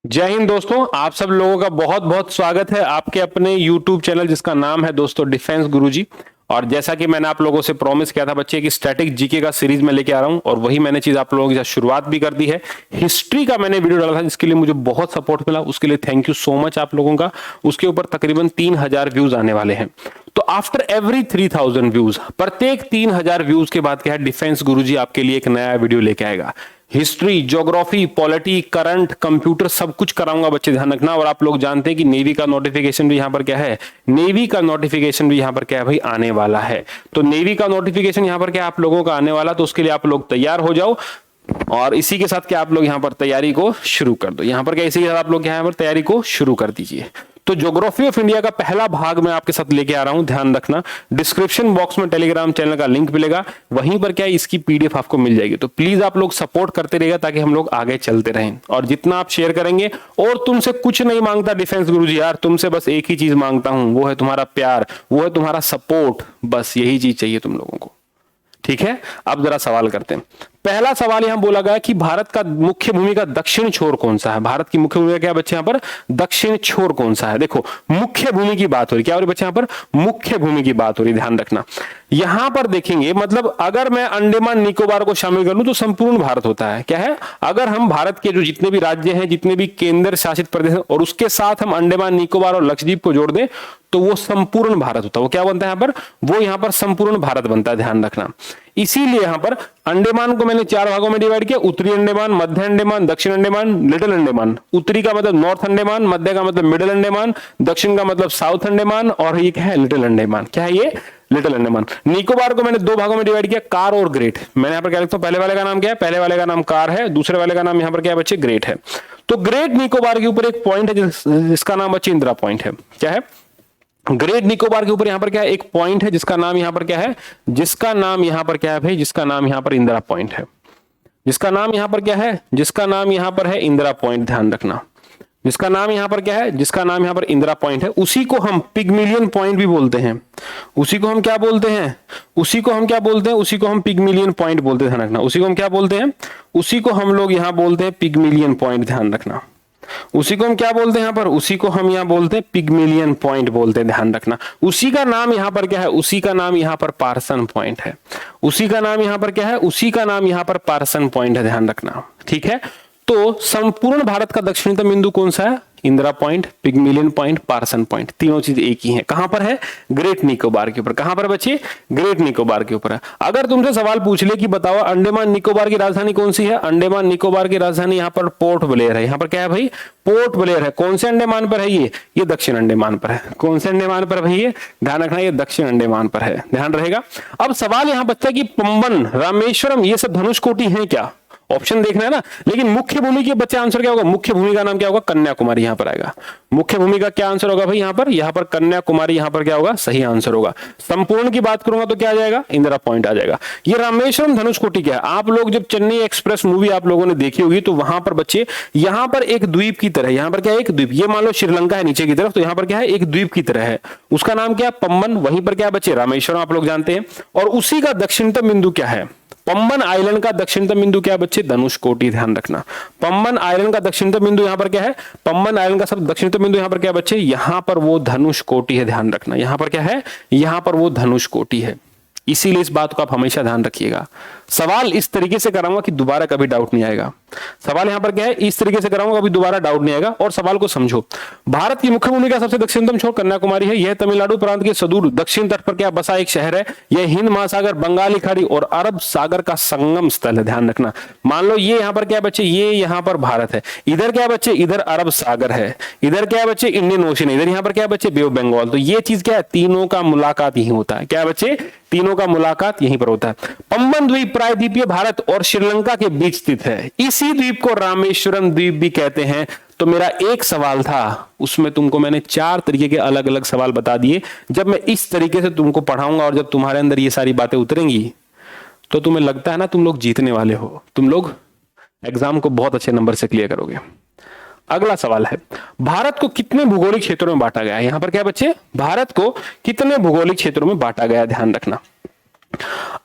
जय हिंद दोस्तों, आप सब लोगों का बहुत बहुत स्वागत है आपके अपने YouTube चैनल जिसका नाम है दोस्तों डिफेंस गुरुजी। और जैसा कि मैंने आप लोगों से प्रॉमिस किया था बच्चे कि स्टैटिक जीके का सीरीज में लेके आ रहा हूं और वही मैंने चीज आप लोगों के साथ शुरुआत भी कर दी है। हिस्ट्री का मैंने वीडियो डाला था जिसके लिए मुझे बहुत सपोर्ट मिला, उसके लिए थैंक यू सो मच आप लोगों का। उसके ऊपर तकरीबन 3000 व्यूज आने वाले हैं। तो आफ्टर एवरी 3000 व्यूज, प्रत्येक 3000 व्यूज के बाद क्या है, डिफेंस गुरुजी आपके लिए एक नया वीडियो लेके आएगा। History, geography, polity, current, computer सब कुछ कराऊंगा बच्चे, ध्यान रखना। और आप लोग जानते हैं कि नेवी का नोटिफिकेशन भी यहां पर क्या है, नेवी का नोटिफिकेशन भी यहां पर क्या है भाई, आने वाला है। तो नेवी का नोटिफिकेशन यहां पर क्या आप लोगों का आने वाला, तो उसके लिए आप लोग तैयार हो जाओ। और इसी के साथ क्या आप लोग यहां पर तैयारी को शुरू कर दो। यहां पर क्या इसी के साथ आप लोग यहां पर तैयारी को शुरू कर दीजिए। तो ज्योग्राफी ऑफ इंडिया का पहला भाग मैं आपके साथ लेके आ रहा हूं, ध्यान रखना। डिस्क्रिप्शन बॉक्स में टेलीग्राम चैनल का लिंक मिलेगा, वहीं पर क्या इसकी पीडीएफ आपको मिल जाएगी। तो प्लीज आप लोग सपोर्ट करते रहिएगा ताकि हम लोग आगे चलते रहें। और जितना आप शेयर करेंगे, और तुमसे कुछ नहीं मांगता डिफेंस गुरुजी यार, तुमसे बस एक ही चीज मांगता हूं, वो है तुम्हारा प्यार, वो है तुम्हारा सपोर्ट। बस यही चीज चाहिए तुम लोगों को, ठीक है। अब जरा सवाल करते हैं। पहला सवाल यहां बोला गया कि भारत का मुख्य भूमि का दक्षिण छोर कौन सा है। भारत की मुख्य भूमि का क्या बच्चे, यहां पर दक्षिण छोर कौन सा है। देखो मुख्य भूमि की बात हो रही, क्या हो रही बच्चे, यहां पर मुख्य भूमि की बात हो रही, ध्यान रखना। यहां पर देखेंगे, मतलब अगर मैं अंडमान निकोबार को शामिल कर लूं तो संपूर्ण भारत होता है। क्या है, अगर हम भारत के जो जितने भी राज्य हैं, जितने भी केंद्र शासित प्रदेश हैं, और उसके साथ हम अंडमान निकोबार और लक्षद्वीप को जोड़ दें तो वो संपूर्ण भारत होता है। वो क्या बनता है यहां पर, वो यहां पर संपूर्ण भारत बनता है, ध्यान रखना। इसीलिए यहां पर अंडमान को मैंने 4 भागों में डिवाइड किया, उत्तरी अंडमान, मध्य अंडमान, दक्षिण अंडमान, लिटिल अंडमान। उत्तरी का मतलब नॉर्थ अंडमान, मध्य का मतलब मिडिल अंडमान, दक्षिण का मतलब साउथ अंडमान, और ये क्या है, लिटिल अंडमान। क्या है ये, लिटिल अंडमान। निकोबार को मैंने 2 भागों में डिवाइड किया, कार और ग्रेट। मैंने यहां पर क्या लिखता हूं, पहले वाले का नाम क्या है, पहले वाले का नाम कार है, दूसरे वाले का नाम यहां पर क्या है बच्चे, ग्रेट है। तो ग्रेट निकोबार के ऊपर एक पॉइंट है जिसका नाम बच्चे इंदिरा पॉइंट है। क्या है, ग्रेट निकोबार के ऊपर यहां पर क्या है, एक पॉइंट है जिसका नाम यहां पर क्या है, जिसका नाम यहां पर क्या है भाई, जिसका नाम यहां पर इंदिरा पॉइंट है। जिसका नाम यहां पर क्या है, जिसका नाम यहां पर है इंदिरा पॉइंट, ध्यान रखना। जिसका नाम यहां पर क्या है, जिसका नाम यहां पर इंदिरा पॉइंट है, उसी को हम पिगमिलियन पॉइंट भी बोलते हैं। उसी को हम क्या बोलते हैं, उसी को हम क्या बोलते हैं, उसी को हम पिगमिलियन पॉइंट बोलते हैं, ध्यान रखना। उसी को हम क्या बोलते हैं, उसी को हम लोग यहां बोलते हैं पिगमिलियन पॉइंट, ध्यान रखना। उसी को हम क्या बोलते हैं यहां पर, उसी को हम यहां बोलते हैं पिगमिलियन पॉइंट बोलते हैं, ध्यान रखना। उसी का नाम यहां पर क्या है, उसी का नाम यहां पर पार्सन पॉइंट है। उसी का नाम यहां पर क्या है, उसी का नाम यहां पर पार्सन पॉइंट है, ध्यान रखना, ठीक है। तो संपूर्ण भारत का दक्षिणतम बिंदु कौन सा है, Indira point, Pygmalion point, Parson point. तीनों चीज एक ही है। कहां पर है, ग्रेट निकोबार के ऊपर। कहां पर बच्चे, ग्रेट निकोबार के ऊपर है। अगर तुमसे सवाल पूछ ले कि बताओ अंडमान निकोबार की राजधानी कौन सी है, अंडमान निकोबार की राजधानी यहां पर पोर्ट ब्लेयर है। यहां पर क्या है भाई, पोर्ट ब्लेयर है। कौन से अंडमान पर है ये दक्षिण अंडमान पर है। कौन से अंडमान पर भाई, ये ध्यान रखना, ये दक्षिण अंडमान पर है, ध्यान रहेगा। अब सवाल यहां बचता है कि पंबन, रामेश्वरम, ये सब धनुषकोटि है क्या। ऑप्शन देखना है ना। लेकिन मुख्य भूमि के बच्चे आंसर क्या होगा, मुख्य भूमि का नाम क्या होगा, कन्याकुमारी यहां पर आएगा। मुख्य भूमि का क्या आंसर होगा भाई, यहां पर कन्याकुमारी यहां पर क्या होगा, सही आंसर होगा। संपूर्ण की बात करूंगा तो क्या आ जाएगा, इंदिरा पॉइंट आ जाएगा। ये रामेश्वरम धनुषकोटि क्या है, आप लोग जब चेन्नई एक्सप्रेस मूवी आप लोगों ने देखी होगी तो वहां पर बच्चे, यहां पर एक द्वीप की तरह, यहां पर क्या है, एक द्वीप। ये मान लो श्रीलंका है नीचे की तरफ, तो यहां पर क्या है, एक द्वीप की तरह है। उसका नाम क्या है, पंबन। वहीं पर क्या बच्चे, रामेश्वरम आप लोग जानते हैं। और उसी का दक्षिणतम बिंदु क्या है, पंबन आइलैंड का दक्षिणतम बिंदु क्या है बच्चे, धनुषकोटि, ध्यान रखना। पंबन आइलैंड का दक्षिणतम बिंदु यहां पर क्या है, पंबन आइलैंड का सब दक्षिणतम बिंदु यहां पर क्या है बच्चे, यहां पर वो धनुषकोटि है, ध्यान रखना। यहां पर क्या है, यहां पर वो धनुषकोटि है। इसीलिए इस बात को आप हमेशा ध्यान रखिएगा। सवाल इस तरीके से कराऊंगा कि दोबारा कभी डाउट नहीं आएगा। सवाल यहां पर क्या है, इस तरीके से कराऊंगा कभी दोबारा डाउट नहीं आएगा। और सवाल को समझो, भारत की मुख्य भूमि का सबसे दक्षिणतम छोर कन्याकुमारी है। यह तमिलनाडु प्रांत के सुदूर दक्षिण तट पर क्या बसा एक शहर है। यह हिंद महासागर, बंगाली खाड़ी और अरब सागर का संगम स्थल है, ध्यान रखना। मान लो ये यहां पर क्या बच्चे, ये यहां पर भारत है, इधर क्या बच्चे, इधर अरब सागर है, इधर क्या बच्चे, इंडियन ओशन है, इधर यहां पर क्या बच्चे, बे ऑफ बंगाल। तो ये चीज क्या है, तीनों का मुलाकात यही होता है। क्या बच्चे, तीनों का मुलाकात यहीं पर होता है। पंबन द्वीप प्रायद्वीपीय भारत और श्रीलंका के बीच स्थित है। इसी द्वीप को रामेश्वरम द्वीप भी कहते हैं। तो मेरा एक सवाल था, उसमें तुमको मैंने 4 तरीके के अलग अलग सवाल बता दिए। जब मैं इस तरीके से तुमको पढ़ाऊंगा और जब तुम्हारे अंदर ये सारी बातें उतरेंगी तो तुम्हें लगता है ना तुम लोग जीतने वाले हो, तुम लोग एग्जाम को बहुत अच्छे नंबर से क्लियर करोगे। अगला सवाल है, भारत को कितने भौगोलिक क्षेत्रों में बांटा गया है। यहां पर क्या बच्चे, भारत को कितने भौगोलिक क्षेत्रों में बांटा गया है, ध्यान रखना।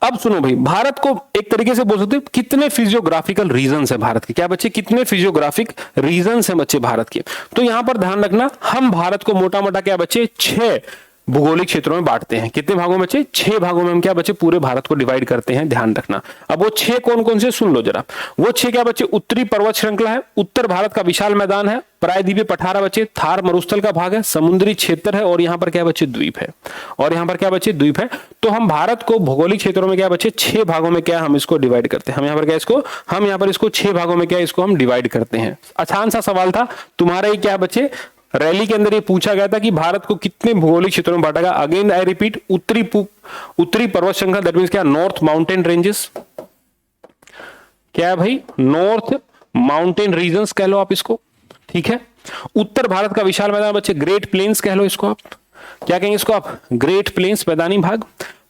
अब सुनो भाई, भारत को एक तरीके से बोल सकते हैं कितने फिजियोग्राफिकल रीजन्स है भारत के, क्या बच्चे, कितने फिजियोग्राफिक रीजन्स है बच्चे भारत के। तो यहां पर ध्यान रखना, हम भारत को मोटा मोटा क्या बच्चे 6 भूगोलिक क्षेत्रों में बांटते हैं। कितने भागों में बच्चे, 6 भागों में हम क्या बच्चे पूरे भारत को डिवाइड करते हैं, ध्यान रखना। अब वो 6 कौन कौन से सुन लो जरा। वो 6 क्या बच्चे, उत्तरी पर्वत श्रृंखला है, उत्तर भारत का विशाल मैदान है, प्रायद्वीपीय पठार बच्चे, थार मरुस्थल का भाग है, समुद्री क्षेत्र है, और यहां पर क्या बच्चे द्वीप है, और यहां पर क्या बच्चे द्वीप है। तो हम भारत को भौगोलिक क्षेत्रों में क्या बच्चे 6 भागों में क्या हम इसको डिवाइड करते हैं। हम यहां पर क्या इसको, हम यहां पर इसको 6 भागों में क्या इसको हम डिवाइड करते हैं। आसान सा सवाल था तुम्हारा ही क्या बच्चे, रैली के अंदर ये पूछा गया था कि भारत को कितने भौगोलिक क्षेत्रों में बांटा गया। अगेन आई रिपीट, उत्तरी पर्वत श्रृंखला, दैट मींस क्या, नॉर्थ माउंटेन रेंजेस, क्या है भाई, नॉर्थ माउंटेन रीजन्स कह लो आप इसको, ठीक है। उत्तर भारत का विशाल मैदान बच्चे ग्रेट प्लेन्स कह लो इसको आप, क्या कहेंगे इसको आप, ग्रेट प्लेन्स, मैदानी भाग।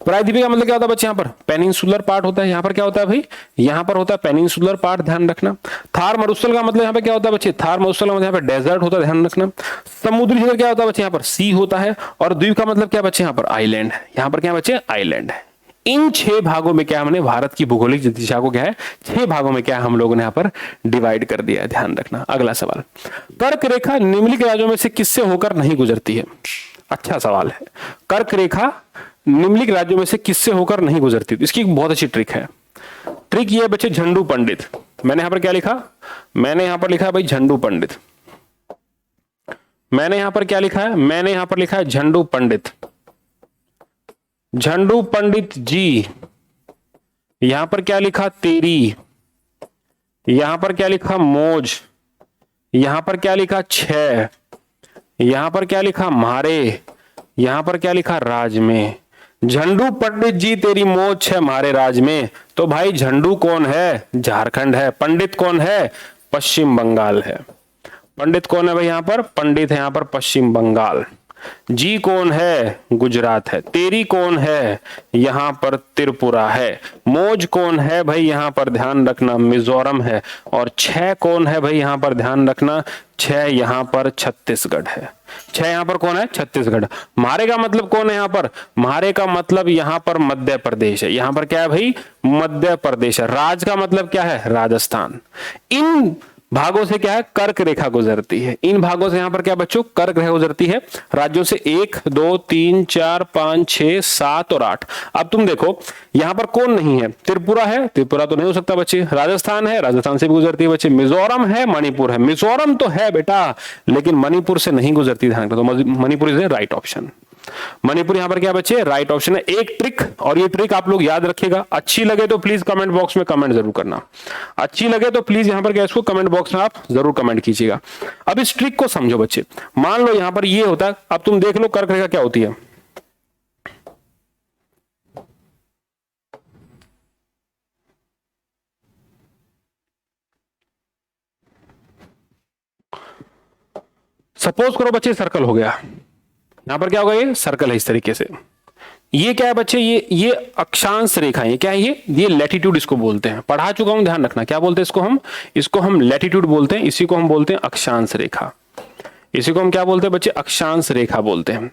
प्रायद्वीपीय का मतलब क्या होता है बच्चे, यहां पर पेनिनसुलर पार्ट होता है, यहां पर क्या होता है भाई, यहां पर होता है पेनिनसुलर पार्ट, ध्यान रखना। थार मरुस्थल का मतलब यहां पे क्या होता है बच्चे, थार मरुस्थल का मतलब यहां पे डेजर्ट होता है, ध्यान रखना। समुद्री क्षेत्र क्या होता है बच्चे, यहां पर सी होता है, और द्वीप का मतलब क्या बच्चे, यहां पर आइलैंड है, यहां पर क्या बच्चे, आइलैंड है। इन 6 भागों में क्या हमने भारत की भौगोलिक दिशा को क्या है 6 भागों में क्या हम लोगों ने यहां पर डिवाइड कर दिया है, ध्यान रखना। अगला सवाल, कर्क रेखा निम्नलिखित राज्यों में से किससे होकर नहीं गुजरती है। अच्छा सवाल है, कर्क रेखा निम्नलिखित राज्यों में से किससे होकर नहीं गुजरती। इसकी एक बहुत अच्छी ट्रिक है। ट्रिक ये है बच्चे, झंडू पंडित। मैंने यहां पर क्या लिखा, मैंने यहां पर लिखा है भाई झंडू पंडित। मैंने यहां पर क्या लिखा है, मैंने यहां पर लिखा है झंडू पंडित। झंडू पंडित जी, यहां पर क्या लिखा, तेरी, यहां पर क्या लिखा, मौज, यहां पर क्या लिखा, छह, यहां पर क्या लिखा, मारे, यहां पर क्या लिखा, राज में। झंडू पंडित जी तेरी मौज है मारे राज में। तो भाई झंडू कौन है, झारखंड है। पंडित कौन है, पश्चिम बंगाल है। पंडित कौन है भाई, यहां पर पंडित है यहां पर पश्चिम बंगाल। जी कौन है, गुजरात है। तेरी कौन है, यहां पर त्रिपुरा है। मौज कौन है भाई, यहां पर ध्यान रखना मिजोरम है। और छह कौन है भाई, यहां पर ध्यान रखना, छह यहां पर छत्तीसगढ़ है। छह यहां पर कौन है, छत्तीसगढ़। मारे का मतलब कौन है यहां पर, मारे का मतलब यहां पर मध्य प्रदेश है। यहां पर क्या है भाई, मध्य प्रदेश है। राज का मतलब क्या है, राजस्थान। इन भागों से क्या है, कर्क रेखा गुजरती है। इन भागों से यहां पर क्या बच्चों, कर्क रेखा गुजरती है। राज्यों से 1 2 3 4 5 6 7 और 8। अब तुम देखो यहां पर कौन नहीं है, त्रिपुरा है, त्रिपुरा तो नहीं हो सकता बच्चे। राजस्थान है, राजस्थान से भी गुजरती है बच्चे। मिजोरम है, मणिपुर है। मिजोरम तो है बेटा, लेकिन मणिपुर से नहीं गुजरती, ध्यान रखो। तो Manipur is right option. Manipur यहां पर क्या बच्चे, राइट ऑप्शन है। एक ट्रिक, और ये ट्रिक आप लोग याद रखिएगा। अच्छी लगे तो प्लीज कमेंट बॉक्स में कमेंट जरूर करना। अच्छी लगे तो प्लीज यहां पर क्या, इसको कमेंट बॉक्स में आप जरूर कमेंट कीजिएगा। अब इस ट्रिक को समझो बच्चे। मान लो यहां पर ये होता है, अब तुम देख लो कर्क रेखा क्या होती है। सपोज करो बच्चे सर्कल हो गया, यहां पर क्या होगा, ये सर्कल है इस तरीके से। ये क्या है बच्चे, ये अक्षांश रेखा है। क्या है ये लैटिट्यूड इसको बोलते हैं। पढ़ा चुका हूं, ध्यान रखना। क्या बोलते हैं इसको हम लैटिट्यूड बोलते हैं। इसी को हम बोलते हैं अक्षांश रेखा। इसी को हम क्या बोलते हैं बच्चे, अक्षांश रेखा बोलते हैं।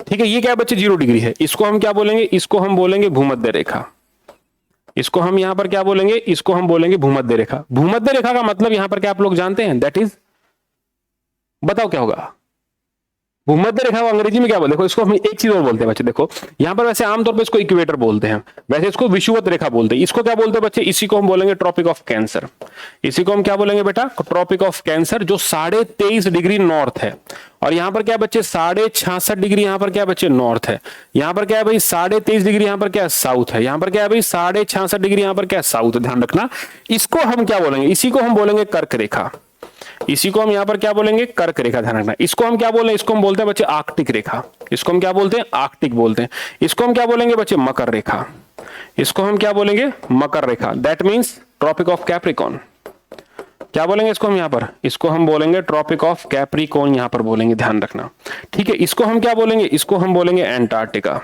ठीक है, ये क्या है बच्चे, 0 डिग्री है। इसको हम क्या बोलेंगे, इसको हम बोलेंगे भूमध्य रेखा। इसको हम यहां पर क्या बोलेंगे, इसको हम बोलेंगे भूमध्य रेखा। भूमध्य रेखा का मतलब यहां पर क्या आप लोग जानते हैं, दैट इज, बताओ क्या होगा भूमध्य रेखा को अंग्रेजी में क्या बोलते हैं। देखो इसको हम एक चीज और बोलते हैं बच्चे। देखो यहां पर वैसे आमतौर पर इसको इक्वेटर बोलते हैं, वैसे इसको विषुवत रेखा बोलते हैं। इसको क्या बोलते हैं बच्चे, इसी को हम बोलेंगे ट्रॉपिक ऑफ कैंसर। इसी को हम क्या बोलेंगे बेटा, ट्रॉपिक ऑफ कैंसर, जो 23.5 डिग्री नॉर्थ है। और यहां पर क्या बच्चे 66.5 डिग्री यहां पर क्या बच्चे नॉर्थ है। यहां पर क्या है भाई 23.5 डिग्री यहां पर क्या साउथ है। यहां पर क्या है भाई 66.5 डिग्री यहां पर क्या साउथ है, ध्यान रखना। इसको हम क्या बोलेंगे, इसी को हम बोलेंगे कर्क रेखा। इसी को हम यहां पर क्या बोलेंगे, कर्क रेखा, ध्यान रखना। इसको हम क्या बोलेंगे, इसको हम बोलते हैं बच्चे आर्कटिक रेखा। इसको हम क्या बोलते हैं, आर्कटिक बोलते हैं। इसको हम क्या बोलेंगे बच्चे, मकर रेखा। इसको हम क्या बोलेंगे, मकर रेखा। That means tropic of Capricorn. क्या बोलेंगे इसको हम यहां पर, इसको हम बोलेंगे ट्रॉपिक ऑफ कैप्रिकॉर्न, यहां पर बोलेंगे, ध्यान रखना। ठीक है, इसको हम क्या बोलेंगे, इसको हम बोलेंगे एंटार्क्टिका।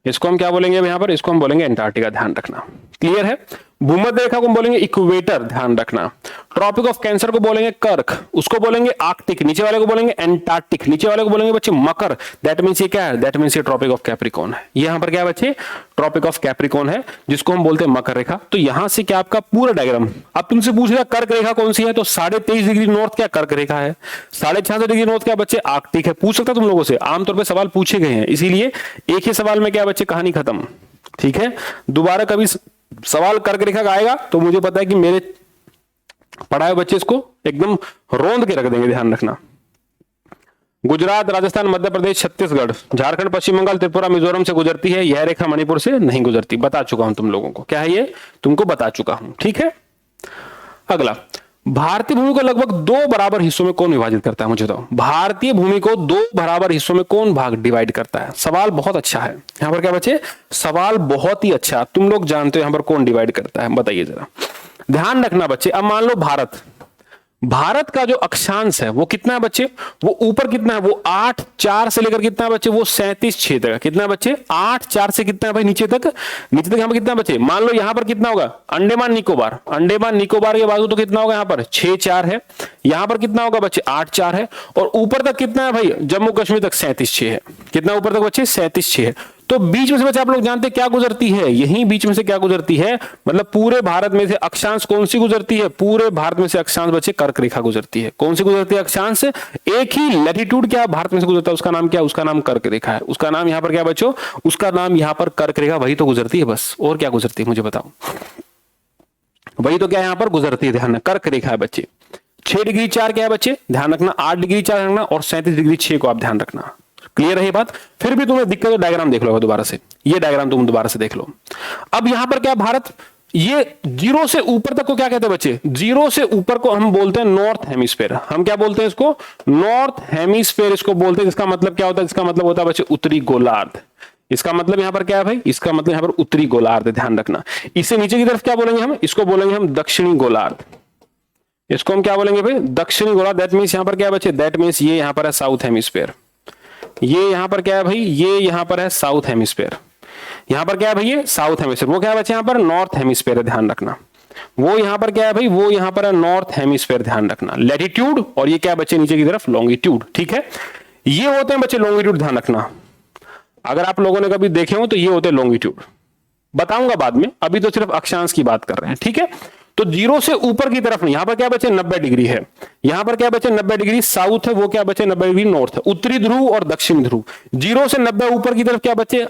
इसको हम क्या बोलेंगे यहां पर, इसको हम बोलेंगे एंटार्क्टिका, ध्यान रखना। क्लियर है। भूमध्य रेखा को बोलेंगे इक्वेटर, ध्यान रखना। ट्रॉपिक ऑफ कैंसर को बोलेंगे कर्क, उसको बोलेंगे आर्कटिक, नीचे वाले को बोलेंगे एंटार्क्टिक, नीचे वाले को बोलेंगे बच्चे मकर। दैट मींस ये क्या है, दैट मींस ये ट्रॉपिक ऑफ कैप्रिकॉर्न है। यहां पर क्या है बच्चे, ट्रॉपिक ऑफ कैप्रिकॉर्न है, जिसको हम बोलते हैं मकर रेखा। तो यहां से क्या आपका पूरा डायग्राम, अब तुमसे पूछ रहा कर्क रेखा कौन सी है, तो 23.5 डिग्री नॉर्थ क्या कर्क रेखा है, 66.5 डिग्री नॉर्थ क्या बच्चे आर्कटिक है। पूछ सकता तुम लोगों से, आमतौर पर सवाल पूछे गए हैं, इसीलिए एक ही सवाल में क्या बच्चे कहानी खत्म। ठीक है, दोबारा कभी सवाल कर्क रेखा का आएगा तो मुझे पता है कि मेरे पढ़ाए बच्चे इसको एकदम रोंद के रख देंगे, ध्यान रखना। गुजरात, राजस्थान, मध्य प्रदेश, छत्तीसगढ़, झारखंड, पश्चिम बंगाल, त्रिपुरा, मिजोरम से गुजरती है। यह रेखा मणिपुर से नहीं गुजरती, बता चुका हूं तुम लोगों को, क्या है ये तुमको बता चुका हूं। ठीक है, अगला, भारतीय भूमि को लगभग 2 बराबर हिस्सों में कौन विभाजित करता है, मुझे बताओ। भारतीय भूमि को 2 बराबर हिस्सों में कौन भाग डिवाइड करता है। सवाल बहुत अच्छा है यहां पर, क्या बच्चे, सवाल बहुत ही अच्छा। तुम लोग जानते हो यहां पर कौन डिवाइड करता है, बताइए जरा, ध्यान रखना बच्चे। अब मान लो भारत का जो अक्षांश है वो कितना है बच्चे, वो ऊपर कितना है, वो 8.4 से लेकर कितना है बच्चे, वो 37.6 तक। कितना है बच्चे, 8.4 से कितना है भाई नीचे तक, यहां पर कितना बच्चे, मान लो यहां पर कितना होगा, अंडमान निकोबार के बाजू तो कितना होगा, यहां पर 6.4 है, यहां पर कितना होगा बच्चे 8.4 है, और ऊपर तक कितना है भाई, जम्मू कश्मीर तक 37.6 है। कितना ऊपर तक बच्चे, 37.6 है। तो बीच में से बच्चे आप लोग जानते हैं क्या गुजरती है, यही बीच में से क्या गुजरती है, मतलब पूरे भारत में से अक्षांश कौन सी गुजरती है, पूरे भारत में से अक्षांश बच्चे कर्क रेखा गुजरती है। कौन सी गुजरती है अक्षांश, एक ही लैटिट्यूड क्या भारत में से गुजरता है, उसका नाम क्या, उसका नाम कर्क रेखा है। उसका नाम यहाँ पर क्या बच्चों, उसका नाम यहाँ पर कर्क रेखा, वही तो गुजरती है बस, और क्या गुजरती है मुझे बताओ, वही तो क्या यहाँ पर गुजरती है, ध्यान, कर्क रेखा है बच्चे। 6 डिग्री 4 क्या है बच्चे, ध्यान रखना, 8 डिग्री 4 रखना, और 37 डिग्री 6 को आप ध्यान रखना। क्लियर है ये बात। फिर भी तुम्हें दिक्कत, डायग्राम देख लो दोबारा से, ये डायग्राम तुम दोबारा से देख लो। अब यहां पर क्या भारत, ये 0 से ऊपर तक को क्या कहते हैं बच्चे, 0 से ऊपर को हम बोलते हैं नॉर्थ हेमिस्फीयर। हम क्या बोलते हैं इसको, नॉर्थ हेमिस्फीयर इसको बोलते हैं। इसका मतलब क्या होता है, इसका मतलब होता है बच्चे उत्तरी गोलार्ध। इसका मतलब यहां पर क्या है भाई, इसका मतलब यहां पर उत्तरी गोलार्ध, ध्यान रखना। इससे नीचे की तरफ क्या बोलेंगे हम, इसको बोलेंगे हम दक्षिणी गोलार्ध। इसको हम क्या बोलेंगे भाई, दक्षिणी गोलार्ध। दैट मींस यहां पर क्या है बच्चे, दैट मींस ये यहां पर है साउथ हेमिस्फीयर। ये यहां पर क्या है भाई, ये यहां पर है साउथ हेमिस्फीयर। यहां पर क्या है भाई, ये साउथ हेमिस्फीयर। वो क्या है बच्चे यहां पर नॉर्थ हेमिस्फीयर है, ध्यान रखना। वो यहां पर क्या है भाई, वो यहां पर है नॉर्थ हेमिस्फीयर, ध्यान रखना। लैटिट्यूड, और ये क्या है बच्चे नीचे की तरफ लॉन्गिट्यूड। ठीक है, ये होते हैं बच्चे लॉन्गिट्यूड, ध्यान रखना। अगर आप लोगों ने कभी देखे हो तो ये होते हैं लॉन्गिट्यूड, बताऊंगा बाद में, अभी तो सिर्फ अक्षांश की बात कर रहे हैं। ठीक है, तो 0 से ऊपर की तरफ नहीं, यहां पर क्या बचे 90 डिग्री है, यहां पर क्या बचे 90 डिग्री साउथ है, वो क्या बचे 90 डिग्री नॉर्थ है। उत्तरी ध्रुव और दक्षिण ध्रुव, 0 से 90 ऊपर की तरफ क्या बचे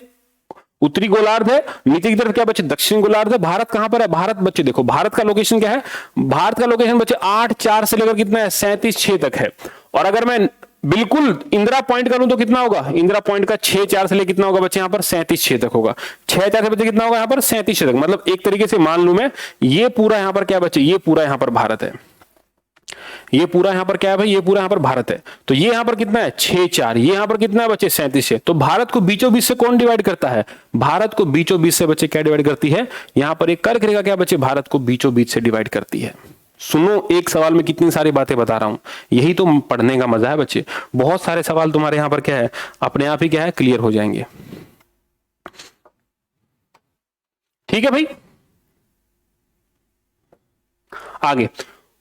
उत्तरी गोलार्ध है, नीचे की तरफ क्या बचे दक्षिण गोलार्ध है। भारत कहां पर है, भारत बच्चे देखो, भारत का लोकेशन क्या है, भारत का लोकेशन बच्चे 8.4 से लेकर कितना है 37.6 तक है। और अगर मैं बिल्कुल इंदिरा पॉइंट करूं तो कितना होगा, इंदिरा पॉइंट का 6.4 से लेकर कितना होगा बच्चे यहाँ पर 37.6 तक होगा। 6.4 से बच्चे कितना होगा यहाँ पर 37.6 तक। मतलब एक तरीके से मान लूं मैं, ये पूरा यहाँ पर क्या बच्चे, ये पूरा यहाँ पर भारत है, ये पूरा यहां पर क्या है भाई, ये पूरा यहां पर भारत है। तो ये यहां पर कितना है 6.4, ये यहां पर कितना है बच्चे 37 है। तो भारत को बीचों बीच से कौन डिवाइड करता है, भारत को बीचों बीच से बच्चे क्या डिवाइड करती है, यहां पर एक कर्क रेखा क्या बच्चे भारत को बीचों बीच से डिवाइड करती है। सुनो, एक सवाल में कितनी सारी बातें बता रहा हूं, यही तो पढ़ने का मजा है बच्चे। बहुत सारे सवाल तुम्हारे यहां पर क्या है अपने आप ही क्या है क्लियर हो जाएंगे। ठीक है भाई, आगे।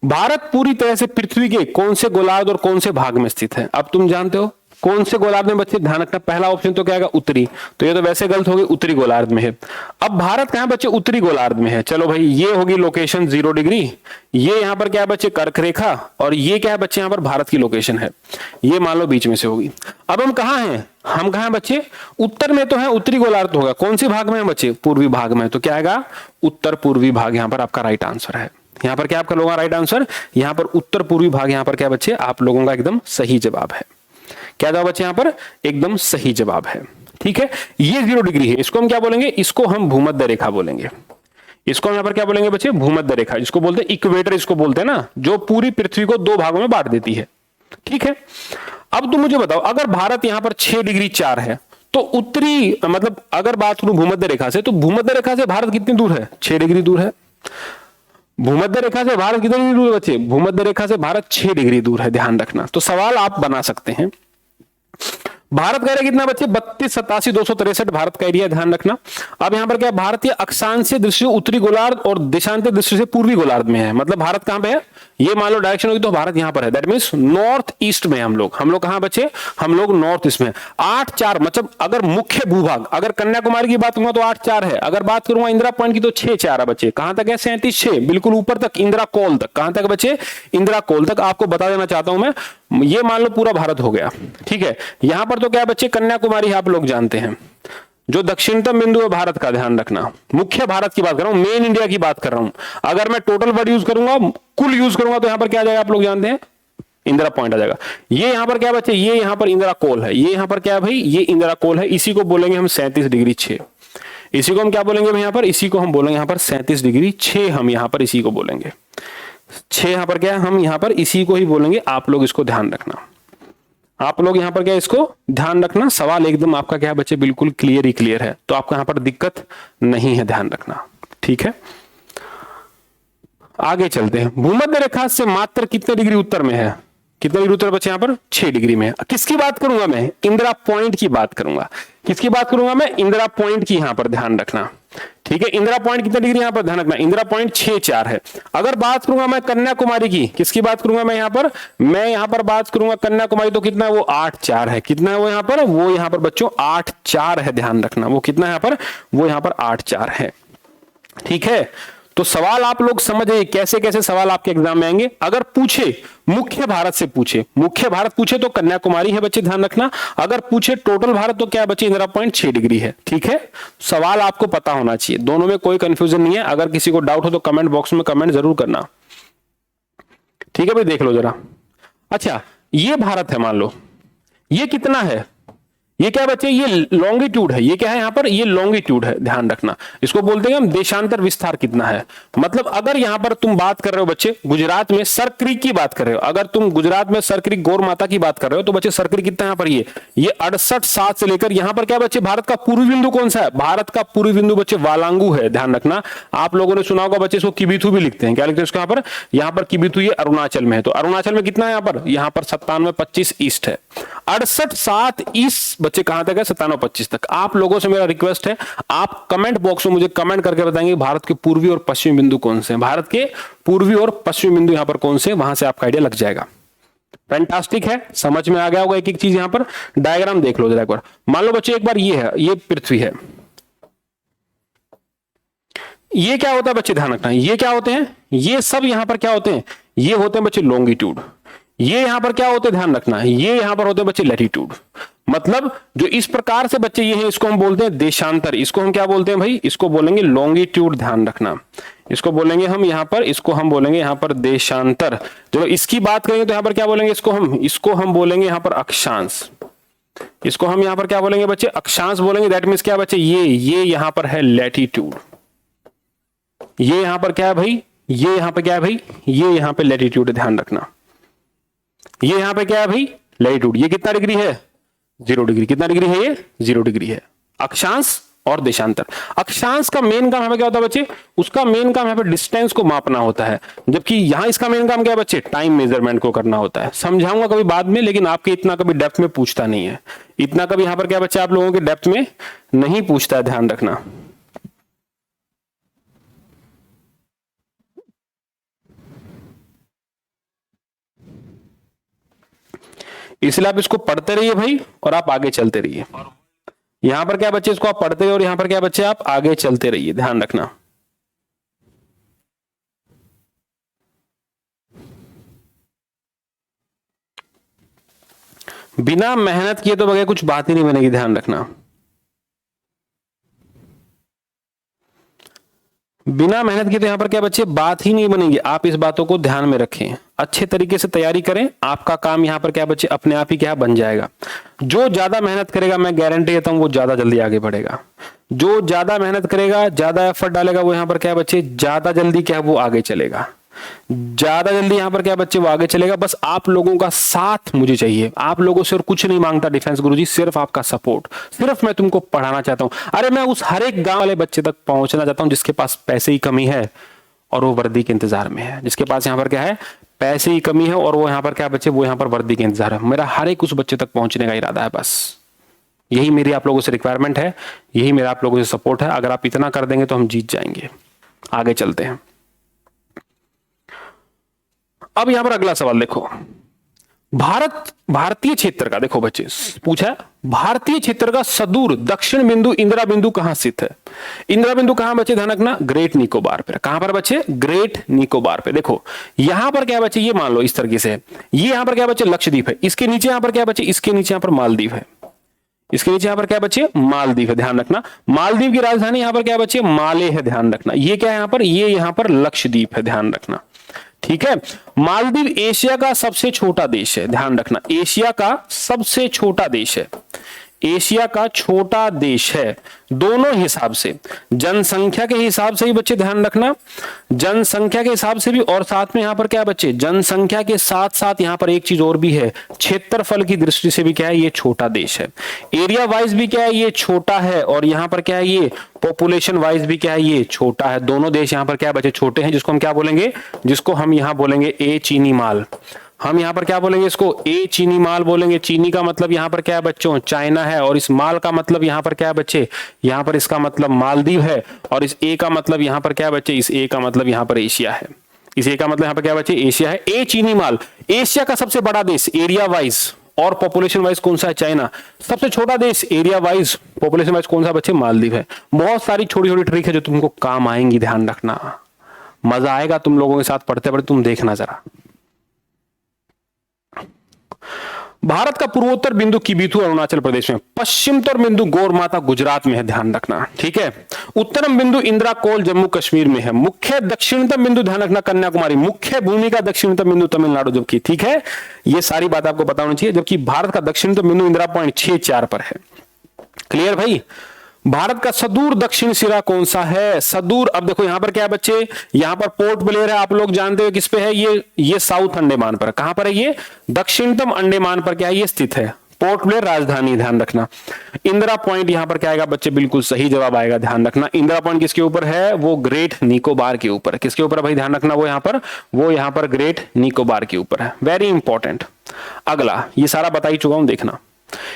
भारत पूरी तरह से पृथ्वी के कौन से गोलार्ध और कौन से भाग में स्थित है। अब तुम जानते हो कौन से गोलार्ध में बच्चे, ध्यान रखना पहला ऑप्शन तो क्या आएगा उत्तरी, तो ये तो वैसे गलत हो गई, उत्तरी गोलार्ध में है। अब भारत कहां बच्चे उत्तरी गोलार्ध में है। चलो भाई, ये होगी लोकेशन 0 डिग्री, ये यहां पर क्या है बच्चे कर्क रेखा, और ये क्या है बच्चे यहां पर भारत की लोकेशन है, ये मान लो बीच में से होगी। अब हम कहां हैं, हम कहां बच्चे उत्तर में तो है, उत्तरी गोलार्ध होगा। कौन सी भाग में है बच्चे, पूर्वी भाग में, तो क्या आएगा उत्तर पूर्वी भाग, यहां पर आपका राइट आंसर है। यहां पर क्या आपका लोगों का राइट आंसर, यहां पर उत्तर पूर्वी भाग, यहां पर क्या बच्चे आप लोगों का एकदम सही जवाब है। क्या जवाब बच्चे यहां पर एकदम सही जवाब है। ठीक है, ये 0 डिग्री है, इसको हम क्या बोलेंगे, इसको हम भूमध्य रेखा बोलेंगे। इसको हम यहां पर क्या बोलेंगे बच्चे, भूमध्य रेखा, जिसको बोलते हैं इक्वेटर, इसको बोलते हैं ना, जो पूरी पृथ्वी को 2 भागों में बांट देती है। ठीक है, अब तुम मुझे बताओ, अगर भारत यहां पर 6 डिग्री 4 है, तो उत्तरी मतलब अगर बात करूं भूमध्य रेखा से, तो भूमध्य रेखा से भारत कितनी दूर है, 6 डिग्री दूर है। भूमध्य रेखा से भारत कितनी डिग्री दूर है बच्चे, भूमध्य रेखा से भारत 6 डिग्री दूर है, ध्यान रखना। तो सवाल आप बना सकते हैं, भारत का एरिया कितना बच्चे 32,87,263 भारत का एरिया, ध्यान रखना। अब यहां पर क्या, भारतीय अक्षांशीय दृष्टि से उत्तरी गोलार्ध और देशांतर दृष्टि से पूर्वी गोलार्ध में है। मतलब भारत कहां पे है, ये मान लो डायरेक्शन होगी तो भारत यहां पर है, दैट मींस नॉर्थ ईस्ट में हम लोग कहां बच्चे, हम लोग नॉर्थ ईस्ट में। 8-4 मतलब अगर मुख्य भूभाग, अगर कन्याकुमारी की बात करूंगा तो 8-4 है, अगर बात करूंगा इंदिरा पॉइंट की तो 6-4 है बच्चे। कहां तक है, 37-6 बिल्कुल ऊपर तक, इंदिरा कोल तक। कहां तक बच्चे, इंदिरा कोल तक। आपको बता देना चाहता हूं मैं, ये मान लो पूरा भारत हो गया, ठीक है। यहां पर तो क्या बच्चे, कन्याकुमारी आप लोग जानते हैं, जो दक्षिणतम बिंदु है भारत का, ध्यान रखना। मुख्य भारत की बात कर रहा हूं, मेन इंडिया की बात कर रहा हूं। अगर मैं टोटल वर्ड यूज करूंगा, कुल यूज करूंगा तो यहां पर क्या आ जाएगा, आप लोग जानते हैं, इंदिरा पॉइंट आ जाएगा। ये यहां पर क्या बच्चे, ये यहां पर इंदिरा कोल है, ये यहां पर क्या है भाई, ये इंदिरा कोल है। इसी को बोलेंगे हम 37°6। इसी को हम क्या बोलेंगे यहां पर, इसी को हम बोलेंगे यहां पर 37°6। हम यहां पर इसी को बोलेंगे 6। यहां पर क्या है, हम यहां पर इसी को ही बोलेंगे। आप लोग इसको ध्यान रखना, आप लोग यहां पर क्या, इसको ध्यान रखना। सवाल एकदम आपका क्या है बच्चे, बिल्कुल क्लियर ही क्लियर है, तो आपको यहां पर दिक्कत नहीं है, ध्यान रखना, ठीक है। आगे चलते हैं। भूमध्य रेखा से मात्र कितने डिग्री उत्तर में है, कितने डिग्री उत्तर बच्चे, यहां पर 6 डिग्री में है। किसकी बात करूंगा मैं, इंदिरा पॉइंट की बात करूंगा। किसकी बात करूंगा मैं, इंदिरा पॉइंट की, यहां पर ध्यान रखना, ठीक है। इंदिरा पॉइंट कितने डिग्री, यहां पर ध्यान रखना, इंदिरा पॉइंट 6-4 है। अगर बात करूंगा मैं कन्याकुमारी की, किसकी बात करूंगा मैं यहां पर, बात करूंगा कन्याकुमारी, तो कितना है वो, 8-4 है। कितना है वो यहां पर, वो यहां पर बच्चों 8-4 है, ध्यान रखना। वो कितना है यहां पर, वो यहां पर 8-4 है, ठीक है। तो सवाल आप लोग समझिए कैसे कैसे सवाल आपके एग्जाम में आएंगे। अगर पूछे मुख्य भारत से पूछे, मुख्य भारत पूछे तो कन्याकुमारी है बच्चे, ध्यान रखना। अगर पूछे टोटल भारत तो क्या बच्चे, इंदिरा पॉइंट 6 डिग्री है, ठीक है। सवाल आपको पता होना चाहिए, दोनों में कोई कंफ्यूजन नहीं है। अगर किसी को डाउट हो तो कमेंट बॉक्स में कमेंट जरूर करना, ठीक है भाई। देख लो जरा, अच्छा ये भारत है, मान लो ये कितना है, ये क्या बच्चे, ये लॉन्गिट्यूड है। ये क्या है यहां पर, ये लॉन्गिट्यूड है, ध्यान रखना। इसको बोलते हैं हम देशांतर विस्तार कितना है। मतलब अगर यहां पर तुम बात कर रहे हो बच्चे, गुजरात में सर क्रीक की बात कर रहे हो, अगर तुम गुजरात में सर क्रीक गौर माता की बात कर रहे हो तो बच्चे सर क्रीक कितना यहां पर, ये 68-7 से लेकर यहां पर क्या बच्चे, भारत का पूर्वी बिंदु कौन सा है, भारत का पूर्वी बिंदु बच्चे वालांगू है, ध्यान रखना। आप लोगों ने सुना होगा बच्चे, इसको किबिथु भी लिखते हैं। क्या लिखते हैं इसको यहां पर किबिथु, ये अरुणाचल में है। तो अरुणाचल में कितना है यहां पर 97-25 ईस्ट है। 68-7 ईस्ट बच्चे कहां तक है, 97-25 तक। आप लोगों से मेरा रिक्वेस्ट है, आप कमेंट बॉक्स में मुझे कमेंट करके बताएंगे भारत के पूर्वी और पश्चिमी बिंदु कौन से हैं, भारत के पूर्वी और पश्चिमी बिंदु यहां पर कौन से, वहां से आपका आइडिया लग जाएगा। फैंटास्टिक है, समझ में आ गया होगा एक एक चीज। यहां पर डायग्राम देख लो जरा एक बार। मान लो बच्चे एक बार ये है, ये पृथ्वी है, ये क्या होता है बच्चे, ध्यान रखना। ये क्या होते हैं, ये सब यहां पर क्या होते हैं, ये होते हैं बच्चे लॉन्गिट्यूड। ये यहां पर क्या होते हैं, ध्यान रखना, ये यहां पर होते हैं बच्चे लैटिट्यूड। मतलब जो इस प्रकार से बच्चे ये हैं, इसको हम बोलते हैं देशांतर। इसको हम क्या बोलते हैं भाई, इसको बोलेंगे लॉन्गिट्यूड, ध्यान रखना। इसको बोलेंगे हम यहां पर, इसको हम बोलेंगे यहां पर देशांतर। जब इसकी बात करेंगे तो यहां पर क्या बोलेंगे, इसको हम बोलेंगे यहां पर अक्षांश। इसको हम यहां पर क्या बोलेंगे बच्चे, अक्षांश बोलेंगे। दैट मींस क्या बच्चे, ये यहां पर है लैटिट्यूड। ये यहां पर क्या है भाई, ये यहां पर क्या है भाई, ये यहां पे लैटिट्यूड है, ध्यान रखना। ये यहां पे क्या है भाई, लैटिट्यूड। ये कितना डिग्री है, 0 डिग्री। कितना डिग्री है, ये 0 डिग्री है। अक्षांश और देशांतर। अक्षांश का मेन काम हमें क्या होता है बच्चे, उसका मेन काम यहाँ पे डिस्टेंस को मापना होता है, जबकि यहां इसका मेन काम क्या है बच्चे, टाइम मेजरमेंट को करना होता है। समझाऊंगा कभी बाद में, लेकिन आपके इतना कभी डेप्थ में पूछता नहीं है। इतना कभी यहां पर क्या बच्चे आप लोगों के डेप्थ में नहीं पूछता है, ध्यान रखना। इसलिए आप इसको पढ़ते रहिए भाई, और आप आगे चलते रहिए। यहां पर क्या बच्चे, इसको आप पढ़ते रहिए, और यहां पर क्या बच्चे आप आगे चलते रहिए, ध्यान रखना। बिना मेहनत किए तो बगैर कुछ बात ही नहीं बनेगी, ध्यान रखना। बिना मेहनत किए तो यहां पर क्या बच्चे बात ही नहीं बनेगी। आप इस बातों को ध्यान में रखें, अच्छे तरीके से तैयारी करें, आपका काम यहां पर क्या बच्चे अपने आप ही क्या बन जाएगा। जो ज्यादा मेहनत करेगा, मैं गारंटी देता हूं, वो ज्यादा जल्दी आगे बढ़ेगा। जो ज्यादा मेहनत करेगा, ज्यादा एफर्ट डालेगा, वो यहां पर क्या बच्चे ज्यादा जल्दी क्या वो आगे चलेगा। ज्यादा जल्दी यहां पर क्या बच्चे वो आगे चलेगा। बस आप लोगों का साथ मुझे चाहिए। आप लोगों से और कुछ नहीं मांगता डिफेंस गुरुजी, सिर्फ आपका सपोर्ट। सिर्फ मैं तुमको पढ़ाना चाहता हूं। अरे मैं उस हर एक गांव वाले बच्चे तक पहुंचना चाहता हूं जिसके पास पैसे की कमी है और वो वर्दी के इंतजार में है। जिसके पास यहां पर क्या है, पैसे की कमी है और वो यहां पर क्या बच्चे, वो यहां पर वर्दी के इंतजार है। मेरा हर एक उस बच्चे तक पहुंचने का इरादा है बस। यही मेरी आप लोगों से रिक्वायरमेंट है, यही मेरा आप लोगों से सपोर्ट है। अगर आप इतना कर देंगे तो हम जीत जाएंगे। आगे चलते हैं। अब यहां पर अगला सवाल देखो, भारतीय क्षेत्र का, देखो बच्चे पूछा है, भारतीय क्षेत्र का सदूर दक्षिण बिंदु इंदिरा बिंदु कहां स्थित है? इंदिरा बिंदु कहां बच्चे, ध्यान रखना, ग्रेट निकोबार पे। कहां पर बच्चे? ग्रेट निकोबार पे। देखो यहां पर क्या बच्चे, ये मान लो इस तरीके से, ये यहां पर क्या बच्चे, लक्षद्वीप है, इसके नीचे यहां पर क्या बच्चे, इसके नीचे यहां पर मालदीव है, इसके नीचे यहां पर क्या बच्चे, मालदीव है। ध्यान रखना, मालदीव की राजधानी यहां पर क्या बच्चे, माले है। ध्यान रखना, ये क्या है यहां पर, ये यहां पर लक्षद्वीप है। ध्यान रखना, ठीक है। मालदीव एशिया का सबसे छोटा देश है। ध्यान रखना, एशिया का सबसे छोटा देश है, एशिया का छोटा देश है, दोनों हिसाब से, जनसंख्या के हिसाब से भी बच्चे ध्यान रखना, जनसंख्या के हिसाब से भी, और साथ में यहां पर क्या बच्चे, जनसंख्या के साथ साथ यहां पर एक चीज और भी है, क्षेत्रफल की दृष्टि से भी क्या है, ये छोटा देश है। एरिया वाइज भी क्या है, ये छोटा है, और यहां पर क्या है, ये पॉपुलेशन वाइज भी क्या है, ये छोटा है। दोनों देश यहां पर क्या बच्चे, छोटे हैं, जिसको हम क्या बोलेंगे, जिसको हम यहां बोलेंगे ए चीनी माल। हम यहां पर क्या बोलेंगे, इसको ए चीनी माल बोलेंगे। चीनी का मतलब यहां पर क्या है बच्चों, चाइना है, और इस माल का मतलब यहां पर क्या है बच्चे, यहां पर इसका मतलब मालदीव है, और इस ए का मतलब यहां पर क्या है बच्चे, इस ए का मतलब यहां पर एशिया है, इस ए का मतलब यहां पर क्या बच्चे, एशिया है। ए चीनी माल, एशिया का सबसे बड़ा देश एरिया वाइज और पॉपुलेशन वाइज कौन सा है, चाइना। सबसे छोटा देश एरिया वाइज पॉपुलेशन वाइज कौन सा बच्चे, मालदीव है। बहुत सारी छोटी छोटी ट्रिक है जो तुमको काम आएंगी, ध्यान रखना, मजा आएगा तुम लोगों के साथ पढ़ते पढ़ते, तुम देखना जरा। भारत का पूर्वोत्तर बिंदु किबिथु अरुणाचल प्रदेश में, पश्चिमोत्तर बिंदु गौर माता गुजरात में है। ध्यान रखना, ठीक है। उत्तरम बिंदु इंदिरा कोल जम्मू कश्मीर में है। मुख्य दक्षिणतम बिंदु ध्यान रखना कन्याकुमारी। मुख्य भूमि का दक्षिणतम बिंदु तमिलनाडु, जबकि, ठीक है, ये सारी बात आपको पता होनी चाहिए। जबकि भारत का दक्षिणतम बिंदु इंदिरा पॉइंट 64 पर है। क्लियर भाई। भारत का सदूर दक्षिण सिरा कौन सा है, सदूर। अब देखो यहां पर क्या है बच्चे, यहां पर पोर्ट ब्लेयर है, आप लोग जानते हो किस पे है, ये साउथ अंडमान पर। कहां पर है ये, दक्षिणतम अंडमान पर क्या है, ये स्थित है। पोर्ट ब्लेयर राजधानी, ध्यान रखना। इंदिरा पॉइंट यहां पर क्या आएगा बच्चे, बिल्कुल सही जवाब आएगा। ध्यान रखना, इंदिरा पॉइंट किसके ऊपर है, वो ग्रेट निकोबार के ऊपर। किसके ऊपर भाई, ध्यान रखना, वो यहां पर ग्रेट निकोबार के ऊपर है। Very important. अगला, ये सारा बता ही चुका हूं, देखना।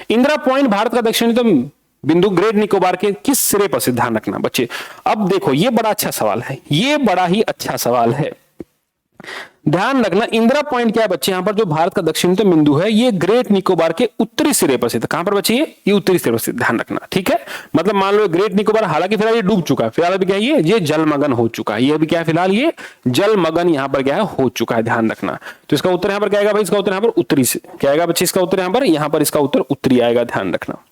इंदिरा पॉइंट भारत का दक्षिणतम बिंदु ग्रेट निकोबार के किस सिरे पर से, ध्यान रखना बच्चे। अब देखो ये बड़ा अच्छा सवाल है, ये बड़ा ही अच्छा सवाल है, ध्यान रखना। इंदिरा पॉइंट क्या है बच्चे, यहां पर जो भारत का दक्षिणतम बिंदु है, ये ग्रेट निकोबार के उत्तरी सिरे पर स्थित है। कहां पर बच्चे, ये उत्तरी सिरे पर स्थित, ध्यान रखना, ठीक है। मतलब मान लो ग्रेट निकोबार, हालांकि फिलहाल ये डूब चुका है, फिलहाल अभी क्या है, ये जलमग्न हो चुका है, ये अभी क्या है, फिलहाल ये जलमग्न यहां पर क्या है, हो चुका है। ध्यान रखना, तो इसका उत्तर यहां पर क्या आएगा भाई, इसका उत्तर यहां पर उत्तरी से क्या आएगा बच्चे, इसका उत्तर यहां पर इसका उत्तर उत्तरी आएगा। ध्यान रखना।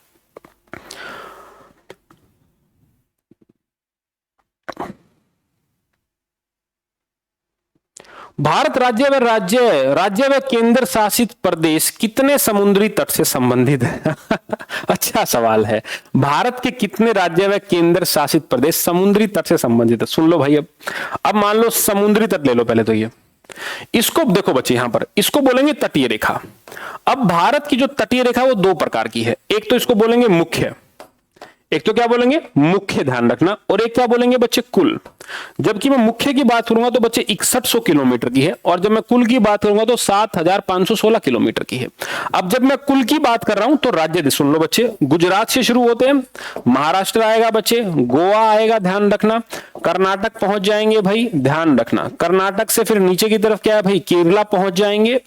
भारत राज्य व केंद्र शासित प्रदेश कितने समुद्री तट से संबंधित है? अच्छा सवाल है। भारत के कितने राज्य व केंद्र शासित प्रदेश समुद्री तट से संबंधित है? सुन लो भाई, अब मान लो समुद्री तट ले लो पहले तो, ये इसको देखो बच्चे, यहां पर इसको बोलेंगे तटीय रेखा। अब भारत की जो तटीय रेखा वो दो प्रकार की है, एक तो इसको बोलेंगे मुख्य, एक तो क्या बोलेंगे मुख्य, ध्यान रखना, और एक क्या बोलेंगे बच्चे कुल। जबकि मैं मुख्य की बात करूंगा तो बच्चे 6100 किलोमीटर की है, और जब मैं कुल की बात करूंगा तो 7516 किलोमीटर की है। अब जब मैं कुल की बात कर रहा हूं तो राज्य सुन लो बच्चे, गुजरात से शुरू होते हैं, महाराष्ट्र आएगा बच्चे, गोवा आएगा, ध्यान रखना, कर्नाटक पहुंच जाएंगे भाई, ध्यान रखना, कर्नाटक से फिर नीचे की तरफ क्या है भाई, केरला पहुंच जाएंगे,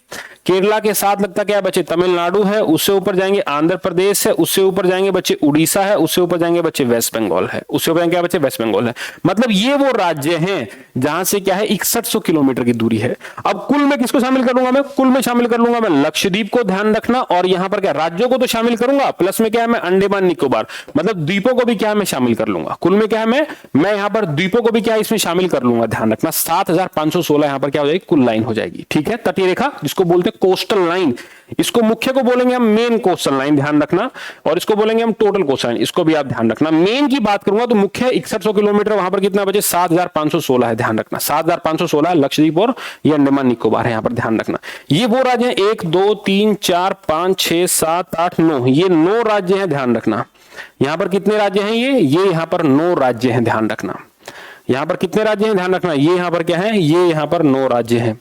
केरला के साथ लगता क्या है बच्चे, तमिलनाडु है, उससे ऊपर जाएंगे आंध्र प्रदेश है, उससे ऊपर जाएंगे बच्चे उड़ीसा है, उससे ऊपर जाएंगे बच्चे वेस्ट बंगाल है, उससे ऊपर क्या बच्चे वेस्ट बंगाल है। मतलब ये वो राज्य हैं जहां से क्या है 6100 किलोमीटर की दूरी है। अब कुल में किसको शामिल करूंगा मैं, कुल में शामिल कर लूंगा मैं लक्षद्वीप को, ध्यान रखना, और यहां पर क्या राज्यों को तो शामिल करूंगा, प्लस में क्या है मैं अंडमान निकोबार, मतलब द्वीपों को भी क्या है मैं शामिल कर लूंगा। कुल में क्या है मैं यहां पर द्वीपों को भी क्या है इसमें शामिल कर लूंगा, ध्यान रखना। 7516 यहां पर क्या हो जाएगी, कुल लाइन हो जाएगी, ठीक है। तटीय रेखा जिसको बोलते हैं कोस्टल लाइन, इसको मुख्य को बोलेंगे हम मेन कोस्टल लाइन, ध्यान रखना, और इसको बोलेंगे हम टोटल कोस्टल लाइन, इसको भी आप ध्यान रखना। मेन की बात करूंगा तो मुख्य 6100 किलोमीटर, वहां पर कितना बचे 7516 है, ध्यान रखना, 7516 लक्षद्वीप और ये अंडमान निकोबार है, यहां पर ध्यान रखना। ये वो राज्य हैं 1 2 3 4 5 6 7 8 9, ये 9 राज्य हैं, ध्यान रखना। यहां पर कितने राज्य हैं, ये यहां पर 9 राज्य हैं, ध्यान रखना। यहां पर कितने राज्य हैं, ध्यान रखना, ये यहां पर क्या है, ये यहां पर 9 राज्य हैं।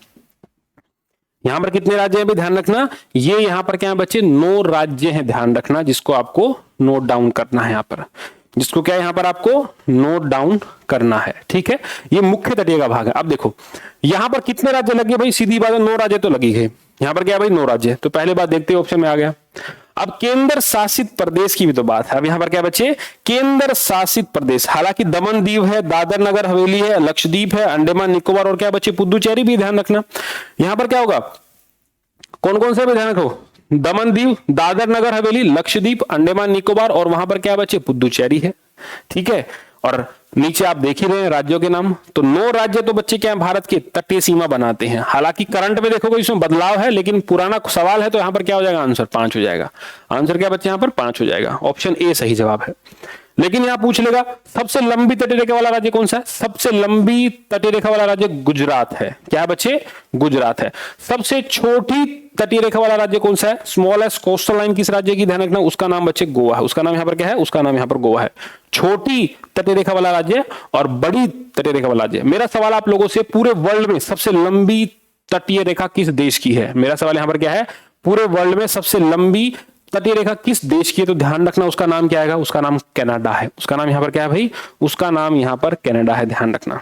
यहां पर कितने राज्य हैं भी ध्यान रखना, ये यहां पर क्या है बच्चे 9 राज्य हैं, ध्यान रखना, जिसको आपको नोट डाउन करना है यहां पर, जिसको क्या यहां पर आपको नोट डाउन करना है, ठीक है। ये मुख्य तटीय का भाग है। अब देखो यहां पर कितने राज्य लगे भाई, सीधी बात है 9 राज्य तो लगी गए, यहां पर क्या है भाई 9 राज्य, तो पहले बात देखते हैं ऑप्शन में आ गया। अब केंद्र शासित प्रदेश की भी तो बात है। अब यहां पर क्या बच्चे केंद्र शासित प्रदेश, हालांकि दमन दीव है, दादर नगर हवेली है, लक्षद्वीप है, अंडमान निकोबार और क्या बच्चे पुदुचेरी भी, ध्यान रखना। यहां पर क्या होगा, कौन कौन से भी ध्यान रखो, दमन दीव, दादर नगर हवेली, लक्षद्वीप, अंडमान निकोबार और वहां पर क्या बच्चे पुदुचेरी है, ठीक है। और नीचे आप देख ही रहे हैं राज्यों के नाम, तो 9 राज्य तो बच्चे क्या है भारत के तटीय सीमा बनाते हैं। हालांकि करंट में देखोगे इसमें बदलाव है, लेकिन पुराना सवाल है तो यहां पर क्या हो जाएगा आंसर 5 हो जाएगा। आंसर क्या बच्चे यहां पर 5 हो जाएगा, ऑप्शन ए सही जवाब है। लेकिन यहां पूछ लेगा सबसे लंबी तटीय रेखा वाला राज्य कौन सा है, सबसे लंबी तटीय रेखा वाला राज्य गुजरात है, क्या बच्चे गुजरात है। सबसे छोटी तटीय रेखा वाला राज्य कौन सा है, स्मॉलेस्ट कोस्टल लाइन किस राज्य की, ध्यान रखना, उसका नाम बच्चे गोवा है, उसका नाम यहां पर क्या है, उसका नाम यहां पर गोवा है। छोटी तटीय रेखा वाला राज्य और बड़ी तटीय रेखा वाला राज्य। मेरा सवाल आप लोगों से, पूरे वर्ल्ड में सबसे लंबी तटीय रेखा किस देश की है, मेरा सवाल यहां पर क्या है, पूरे वर्ल्ड में सबसे लंबी तटीय रेखा किस देश की है, तो ध्यान रखना उसका नाम क्या आएगा, उसका नाम कनाडा है। उसका नाम यहां पर क्या है भाई, उसका नाम यहां पर कनाडा है, ध्यान रखना,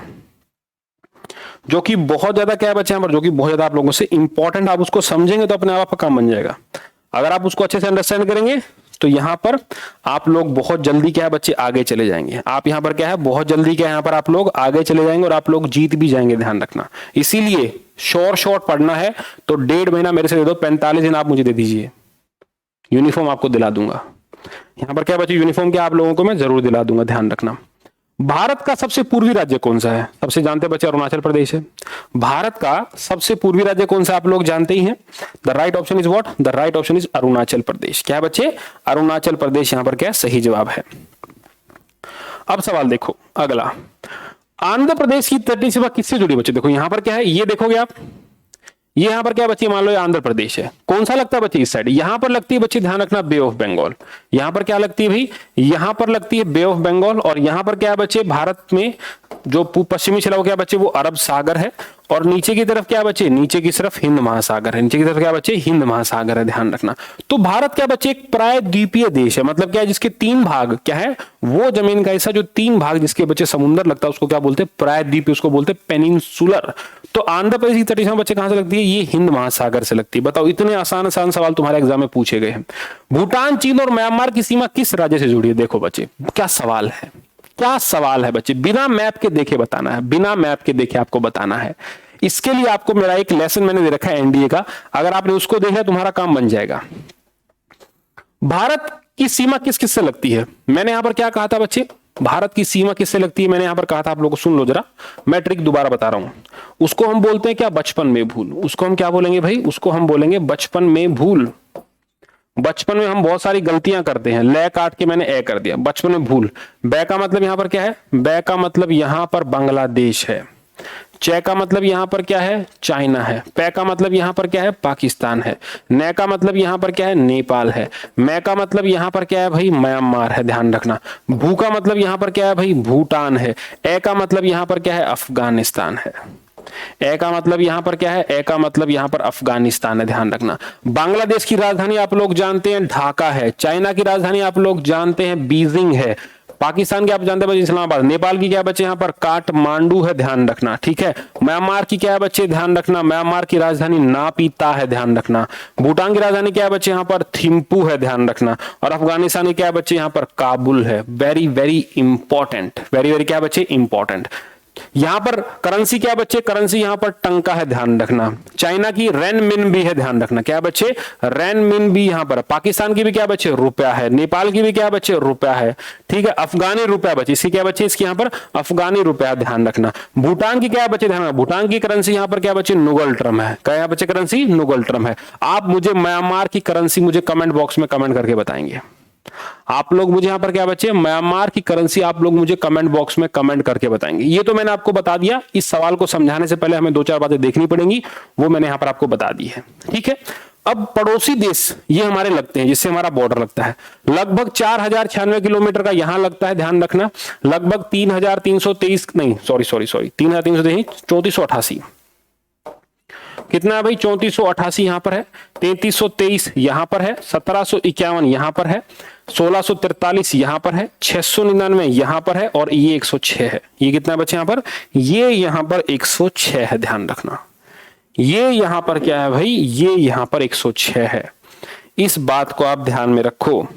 जो कि बहुत ज्यादा क्या है बच्चे यहां पर, जो कि बहुत ज्यादा आप लोगों से इंपॉर्टेंट, आप उसको समझेंगे तो अपने आप का काम बन जाएगा। अगर आप उसको अच्छे से अंडरस्टैंड करेंगे तो यहां पर आप लोग बहुत जल्दी क्या है बच्चे आगे चले जाएंगे। आप यहां पर क्या है बहुत जल्दी क्या है यहां पर आप लोग आगे चले जाएंगे और आप लोग जीत भी जाएंगे, ध्यान रखना। इसीलिए शॉर्ट पढ़ना है तो 1.5 महीना मेरे से दे दो, 45 दिन आप मुझे दे दीजिए, यूनिफॉर्म आपको दिला दूंगा। यहां पर क्या बच्चे यूनिफॉर्म क्या आप लोगों को मैं जरूर दिला दूंगा, ध्यान रखना। भारत का सबसे पूर्वी राज्य कौन सा है, सबसे जानते हैं बच्चे अरुणाचल प्रदेश है। भारत का सबसे पूर्वी राज्य कौन सा आप लोग जानते ही हैं, the right option is what, the right option is Arunachal Pradesh. क्या है बच्चे अरुणाचल प्रदेश यहां पर क्या सही जवाब है। अब सवाल देखो अगला, आंध्र प्रदेश की तटीय सीमा किससे जुड़ी बच्चे, देखो यहां पर क्या है, ये देखोगे आप, ये यहां पर क्या बच्चे मान लो ये आंध्र प्रदेश है, कौन सा लगता है बच्चे इस साइड, यहां पर लगती है बच्चे ध्यान रखना बे ऑफ बंगाल। यहां पर क्या लगती है भाई, यहां पर लगती है बे ऑफ बंगाल, और यहां पर क्या है बच्चे भारत में जो पश्चिमी छिला क्या बच्चे वो अरब सागर है, और नीचे की तरफ क्या बच्चे, नीचे की तरफ हिंद महासागर है, नीचे की तरफ क्या बच्चे हिंद महासागर है, ध्यान रखना। तो भारत क्या बच्चे एक प्रायद्वीपीय देश है, मतलब क्या है जिसके 3 भाग क्या है, वो जमीन का हिस्सा जो 3 भाग जिसके बच्चे समुद्र लगता है उसको क्या बोलते हैं प्रायद्वीपीय, उसको बोलते हैं पेनिनसुलर। तो आंध्र प्रदेश की तटीय सीमा बच्चे कहां से लगती है, ये हिंद महासागर से लगती है। बताओ इतने आसान सवाल तुम्हारे एग्जाम में पूछे गए हैं। भूटान, चीन और म्यांमार की सीमा किस राज्य से जुड़ी है, देखो बच्चे क्या सवाल है, क्या सवाल है बच्चे, बिना मैप के देखे बताना है, बिना मैप के देखे आपको बताना है। इसके लिए आपको मेरा एक लेसन मैंने दे रखा है एनडीए का, अगर आपने उसको देखा तुम्हारा काम बन जाएगा। भारत की सीमा किस किस से लगती है, मैंने यहां पर क्या कहा था बच्चे, भारत की सीमा किससे लगती है, मैंने यहां पर कहा था, आप लोगों को सुन लो जरा, मैं ट्रिक दोबारा बता रहा हूं। उसको हम बोलते हैं क्या, बचपन में भूल, उसको हम क्या बोलेंगे भाई, उसको हम बोलेंगे बचपन में भूल। बचपन में हम बहुत सारी गलतियां करते हैं, ले काट के मैंने ए कर दिया, बचपन में भूल। बै का मतलब यहां पर क्या है, बै का मतलब यहां पर बांग्लादेश है। चे का मतलब यहां पर क्या है, चाइना है। पै का मतलब यहां पर क्या है, पाकिस्तान है। नै का मतलब यहां पर क्या है, नेपाल है। मै का मतलब यहां पर क्या है भाई, म्यांमार है, ध्यान रखना। भू का मतलब यहां पर क्या है भाई, भूटान है। ए का मतलब यहां पर क्या है, अफगानिस्तान है। ए का मतलब यहां पर क्या है, ए का मतलब यहां पर अफगानिस्तान है, ध्यान रखना। बांग्लादेश की राजधानी आप लोग जानते हैं ढाका है। चाइना की राजधानी आप लोग जानते हैं बीजिंग है। पाकिस्तान की आप जानते हैं बच्चे इस्लामाबाद। नेपाल की क्या बच्चे यहां पर काठमांडू है, ध्यान रखना, ठीक है। म्यांमार की क्या है बच्चे, ध्यान रखना, म्यांमार की राजधानी नापीता है, ध्यान रखना। भूटान की राजधानी क्या है बच्चे यहां पर, थिम्पू है, ध्यान रखना। और अफगानिस्तान की क्या है बच्चे यहां पर, काबुल है। Very very important, very very क्या बच्चे इंपॉर्टेंट। यहां पर करेंसी क्या बच्चे, करेंसी यहां पर टंका है, ध्यान रखना। चाइना की रेनमिन भी है, ध्यान रखना, क्या बच्चे रेनमिन भी यहां पर। पाकिस्तान की भी क्या बच्चे रुपया है। नेपाल की भी क्या बच्चे रुपया है, ठीक है। अफगानी रुपया बच्चे, इसकी क्या बच्चे, इसकी यहां पर अफगानी रुपया, ध्यान रखना। भूटान की क्या बच्चे, ध्यान रखना, भूटान की करेंसी यहां पर क्या बच्चे, नुगल ट्रम है। क्या बच्चे करेंसी नुगल ट्रम है। आप मुझे म्यांमार की करेंसी मुझे कमेंट बॉक्स में कमेंट करके बताएंगे। आप लोग मुझे यहां पर क्या बच्चे, म्यांमार की करेंसी आप लोग मुझे कमेंट बॉक्स में कमेंट करके बताएंगे। ये तो मैंने आपको बता दिया, इस सवाल को समझाने से पहले हमें 2-4 बातें देखनी पड़ेंगी, वो मैंने यहां पर आपको बता दी है, ठीक है। अब पड़ोसी देश ये हमारे लगते हैं, जिससे हमारा बॉर्डर लगता है, लगभग 4096 किलोमीटर का यहां लगता है, ध्यान रखना। लगभग 3323 नहीं, सॉरी 3323 3488 कितना है भाई 3488 यहां पर है, 3323 यहां पर है, 1751 यहां पर है, 1643 यहां पर है, 699 यहां पर है और ये 106 है। ये कितना बचे यहां पर, ये यहां पर 106 है, ध्यान रखना। ये यहां पर क्या है भाई, ये यहां पर 106 है। इस बात को आप ध्यान में रखो।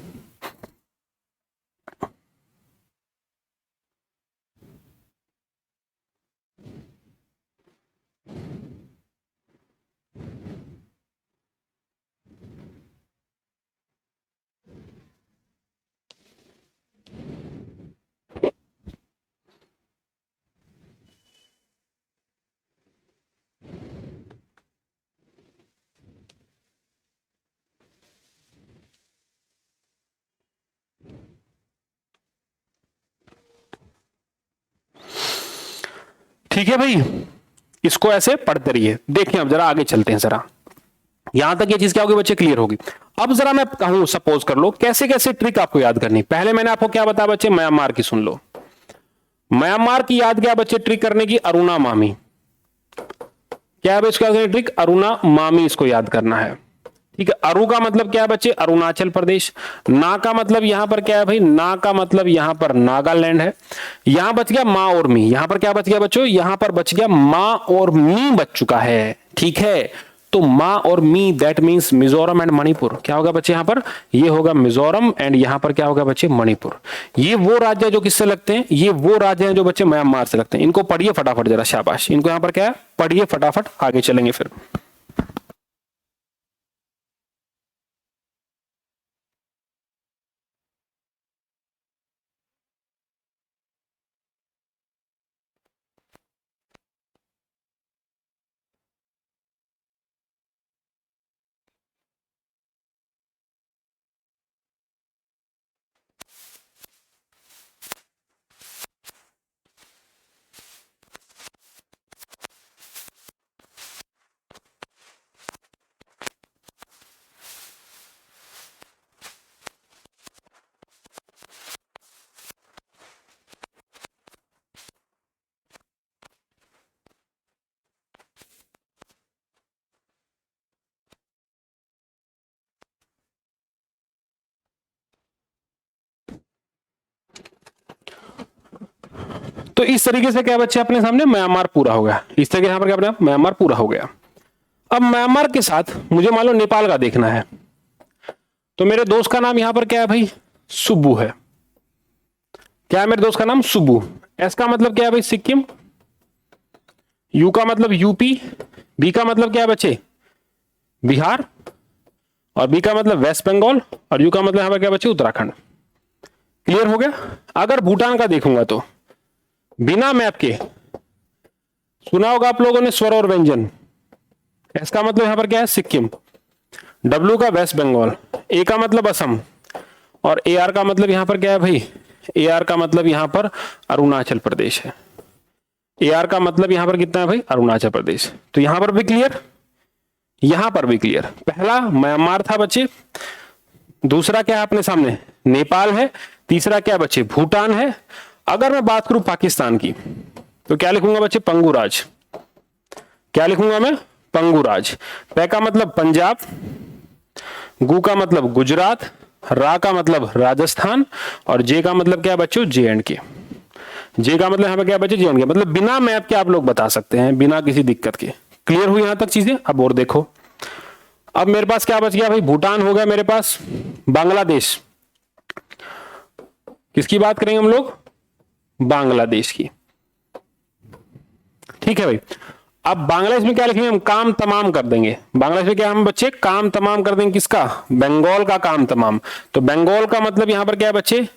ठीक है भाई, इसको ऐसे पढ़ते रहिए। देखिए अब जरा आगे चलते हैं, जरा यहां तक ये चीज क्या होगी बच्चे, क्लियर होगी। अब जरा मैं कहूं, सपोज कर लो कैसे कैसे ट्रिक आपको याद करनी। पहले मैंने आपको क्या बताया बच्चे, म्यांमार की सुन लो। म्यांमार की याद क्या बच्चे ट्रिक करने की, अरुणा मामी। क्या है इसको याद करने ट्रिक, अरुणा मामी, इसको याद करना है। ठीक है, अरु का मतलब क्या है बच्चे, अरुणाचल प्रदेश। ना का मतलब यहां पर क्या है भाई, ना का मतलब यहां पर नागालैंड है। यहां बच गया माँ और मी, यहां पर क्या बच गया बच्चों, यहां पर बच गया माँ और मी बच चुका है। ठीक है, तो माँ और me that means Mizoram and Manipur. क्या होगा बच्चे यहां पर, ये होगा मिजोरम एंड यहां पर क्या होगा बच्चे, मणिपुर। ये वो राज्य जो किससे लगते हैं, ये वो राज्य हैं जो बच्चे म्यांमार से लगते हैं। इनको पढ़िए फटाफट जरा, शाबाश। इनको यहां पर क्या है, पढ़िए फटाफट, आगे चलेंगे फिर। तो इस तरीके से क्या बच्चे अपने सामने म्यांमार पूरा हो गया। इस तरीके यहां पर क्या अपने म्यांमार पूरा हो गया। अब म्यांमार के साथ मुझे मान लो नेपाल का देखना है, तो मेरे दोस्त का नाम यहां पर क्या है भाई, सुब्बू है। क्या है मेरे दोस्त का नाम, सुब्बू। एस का मतलब क्या है भाई, सिक्किम। यू का मतलब यूपी। बी का मतलब क्या है बच्चे, बिहार। और बी का मतलब वेस्ट बंगाल। और यू का मतलब यहां पर क्या बच्चे, उत्तराखंड। क्लियर हो गया। अगर भूटान का देखूंगा तो बिना मैप के, सुना होगा आप लोगों ने स्वर और व्यंजन। एस का मतलब यहां पर क्या है, सिक्किम। डब्ल्यू का वेस्ट बंगाल। ए का मतलब असम। और ए आर का मतलब यहां पर क्या है भाई, ए आर का मतलब यहां पर अरुणाचल प्रदेश है। ए आर का मतलब यहां पर कितना है भाई, अरुणाचल प्रदेश। तो यहां पर भी क्लियर, यहां पर भी क्लियर। पहला म्यांमार था बच्चे, दूसरा क्या है अपने सामने, नेपाल है। तीसरा क्या बच्चे, भूटान है। अगर मैं बात करूं पाकिस्तान की, तो क्या लिखूंगा बच्चे, पंगुराज। क्या लिखूंगा मैं, पंगुराज। पै का मतलब पंजाब। गु का मतलब गुजरात। रा का मतलब राजस्थान। और जे का मतलब क्या बच्चों, जे एंड के। जे का मतलब यहां पर क्या बच्चे, जे एंड के। मतलब बिना मैप के आप लोग बता सकते हैं, बिना किसी दिक्कत के। क्लियर हुई यहां तक चीजें। अब और देखो, अब मेरे पास क्या बच गया भाई, भूटान हो गया मेरे पास, बांग्लादेश। किसकी बात करेंगे हम लोग, बांग्लादेश की। ठीक है भाई। अब बांग्लादेश में क्या लिखेंगे हम, काम तमाम कर देंगे। बांग्लादेश में क्या हम बच्चे, काम तमाम कर देंगे। किसका, बंगाल का काम तमाम। तो बंगाल का मतलब यहां पर क्या है बच्चे,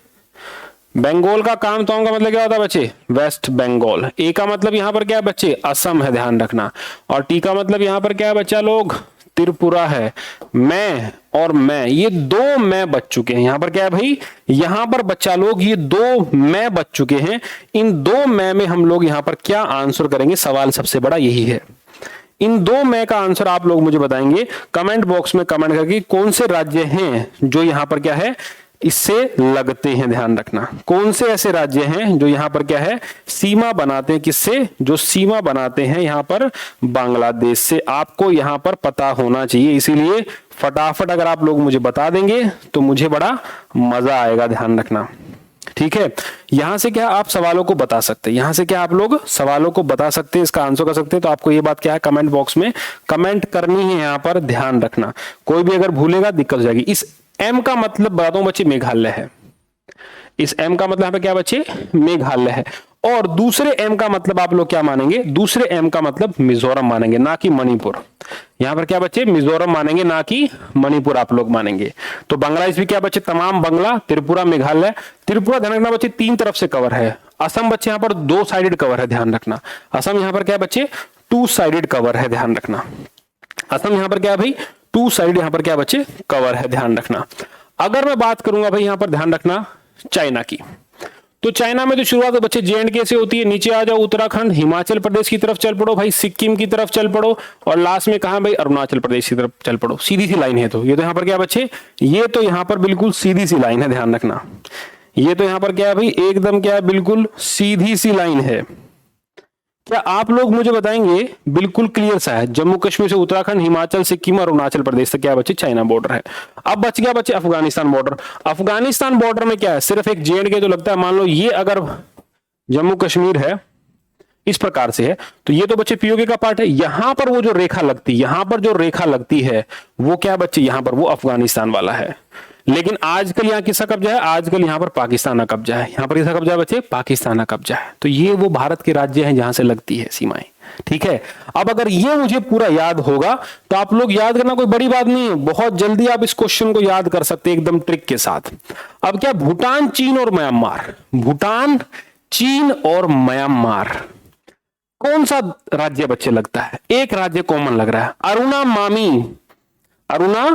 बंगाल का काम तमाम का मतलब क्या होता है बच्चे, वेस्ट बंगाल। ए का मतलब यहां पर क्या है बच्चे, असम है, ध्यान रखना। और टी का मतलब यहां पर क्या है बच्चा लोग, त्रिपुरा है। मैं और मैं, ये दो मैं बच चुके हैं। यहां पर क्या है भाई, यहां पर बच्चा लोग ये दो मैं बच चुके हैं। इन दो मैं में हम लोग यहां पर क्या आंसर करेंगे, सवाल सबसे बड़ा यही है। इन दो मैं का आंसर आप लोग मुझे बताएंगे कमेंट बॉक्स में कमेंट करके, कौन से राज्य हैं जो यहां पर क्या है, इससे लगते हैं, ध्यान रखना। कौन से ऐसे राज्य हैं जो यहां पर क्या है, सीमा बनाते हैं, किससे, जो सीमा बनाते हैं यहां पर बांग्लादेश से। आपको यहां पर पता होना चाहिए, इसीलिए फटाफट अगर आप लोग मुझे बता देंगे तो मुझे बड़ा मजा आएगा, ध्यान रखना। ठीक है, यहां से क्या आप सवालों को बता सकते हैं, यहां से क्या आप लोग सवालों को बता सकते हैं, इसका आंसर कर सकते हैं। तो आपको ये बात क्या है, कमेंट बॉक्स में कमेंट करनी है, यहां पर ध्यान रखना। कोई भी अगर भूलेगा दिक्कत हो जाएगी। इस एम का मतलब बताता हूं बच्चे, मेघालय है। इस एम का मतलब यहां पे क्या बच्चे, मेघालय है। और दूसरे एम का मतलब आप लोग क्या मानेंगे, दूसरे एम का मतलब मिजोरम मानेंगे, ना कि मणिपुर। यहां पर क्या बच्चे, मिजोरम मानेंगे, ना कि मणिपुर आप लोग मानेंगे। तो बांग्लादेश भी क्या बच्चे, तमाम बांग्ला, त्रिपुरा, मेघालय। त्रिपुरा ध्यान रखना बच्चे 3 तरफ से कवर है। असम बच्चे यहां पर 2 साइडेड कवर है, ध्यान रखना। असम यहां पर क्या बच्चे, 2 साइडेड कवर है, ध्यान रखना। असम यहां पर क्या है भाई, 2 साइड यहां पर क्या बच्चे, कवर है, ध्यान रखना। अगर मैं बात करूंगा भाई यहां पर ध्यान रखना चाइना की, तो चाइना में तो शुरुआत तो बच्चे J&K से होती है, नीचे आ जाओ उत्तराखंड, हिमाचल प्रदेश की तरफ चल पड़ो भाई, सिक्किम की तरफ चल पड़ो, और लास्ट में कहां भाई, अरुणाचल प्रदेश की तरफ चल पड़ो। सीधी सी लाइन है। तो ये तो यहां पर क्या बच्चे, ये तो यहां पर बिल्कुल सीधी सी लाइन है, ध्यान रखना। ये तो यहां पर क्या है भाई, एकदम क्या है, बिल्कुल सीधी सी लाइन है। क्या आप लोग मुझे बताएंगे, बिल्कुल क्लियर सा है, जम्मू कश्मीर से उत्तराखंड, हिमाचल, सिक्किम और अरुणाचल प्रदेश तक क्या बच्चे, चाइना बॉर्डर है। अब बच गया बच्चे अफगानिस्तान बॉर्डर। अफगानिस्तान बॉर्डर में क्या है, सिर्फ एक J&K जो लगता है। मान लो ये अगर जम्मू कश्मीर है, इस प्रकार से है, तो ये तो बच्चे पीओके का पार्ट है। यहां पर वो जो रेखा लगती है, यहां पर जो रेखा लगती है वो क्या बच्चे, यहां पर वो अफगानिस्तान वाला है। लेकिन आजकल यहां किसका कब्जा है, आजकल यहां पर पाकिस्तान का कब्जा है। यहां पर किसका कब्जा है बच्चे, पाकिस्तान का कब्जा है। तो ये वो भारत के राज्य हैं जहां से लगती है सीमाएं। ठीक है, अब अगर ये मुझे पूरा याद होगा तो आप लोग याद करना कोई बड़ी बात नहीं है, बहुत जल्दी आप इस क्वेश्चन को याद कर सकते हैं एकदम ट्रिक के साथ। अब क्या, भूटान, चीन और म्यांमार, भूटान, चीन और म्यांमार, कौन सा राज्य बच्चे लगता है, एक राज्य कॉमन लग रहा है, अरुणा मामी, अरुणा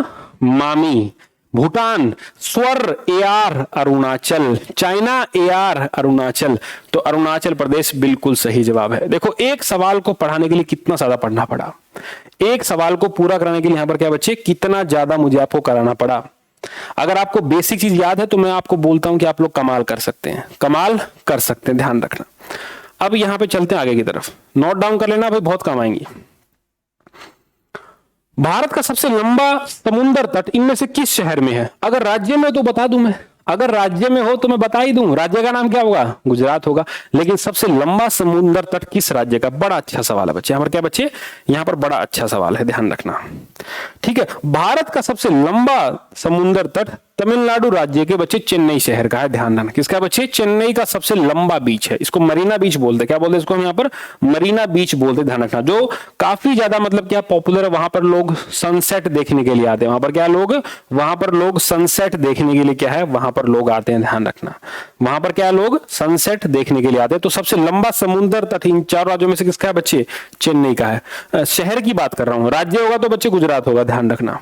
मामी। भूटान स्वर AR Arunachal, China AR Arunachal, तो अरुणाचल प्रदेश बिल्कुल सही जवाब है। देखो एक सवाल को पढ़ाने के लिए कितना ज्यादा पढ़ना पड़ा, एक सवाल को पूरा कराने के लिए यहां पर क्या बच्चे, कितना ज्यादा मुझे आपको कराना पड़ा। अगर आपको बेसिक चीज याद है तो मैं आपको बोलता हूं कि आप लोग कमाल कर सकते हैं, कमाल कर सकते हैं, ध्यान रखना। अब यहां पे चलते हैं आगे की तरफ, नोट डाउन कर लेना भाई, बहुत काम आएंगी। भारत का सबसे लंबा समुद्र तट इनमें से किस शहर में है? अगर राज्य में तो बता दूं मैं, अगर राज्य में हो तो मैं बता ही दूं, राज्य का नाम क्या होगा, गुजरात होगा। लेकिन सबसे लंबा समुद्र तट किस राज्य का, बड़ा अच्छा सवाल है बच्चे। यहां पर क्या बच्चे, यहां पर बड़ा अच्छा सवाल है, ध्यान रखना। ठीक है, भारत का सबसे लंबा समुद्र तट तमिलनाडु राज्य के बच्चे चेन्नई शहर का है, ध्यान रखना। किसका बच्चे, चेन्नई का सबसे लंबा बीच है, इसको मरीना बीच बोलते हैं। क्या बोलते हैं इसको हम यहाँ पर, मरीना बीच बोलते हैं, ध्यान रखना। जो काफी ज्यादा मतलब क्या पॉपुलर है, वहां पर लोग सनसेट देखने के लिए आते हैं। वहां पर क्या लोग, वहां पर लोग सनसेट देखने के लिए क्या है, वहां पर लोग आते हैं, ध्यान रखना। वहां पर क्या लोग सनसेट देखने के लिए आते हैं। तो सबसे लंबा समुद्र तट इन 4 राज्यों में से किसका है बच्चे, चेन्नई का है। शहर की बात कर रहा हूं, राज्य होगा तो बच्चे गुजरात होगा, ध्यान रखना।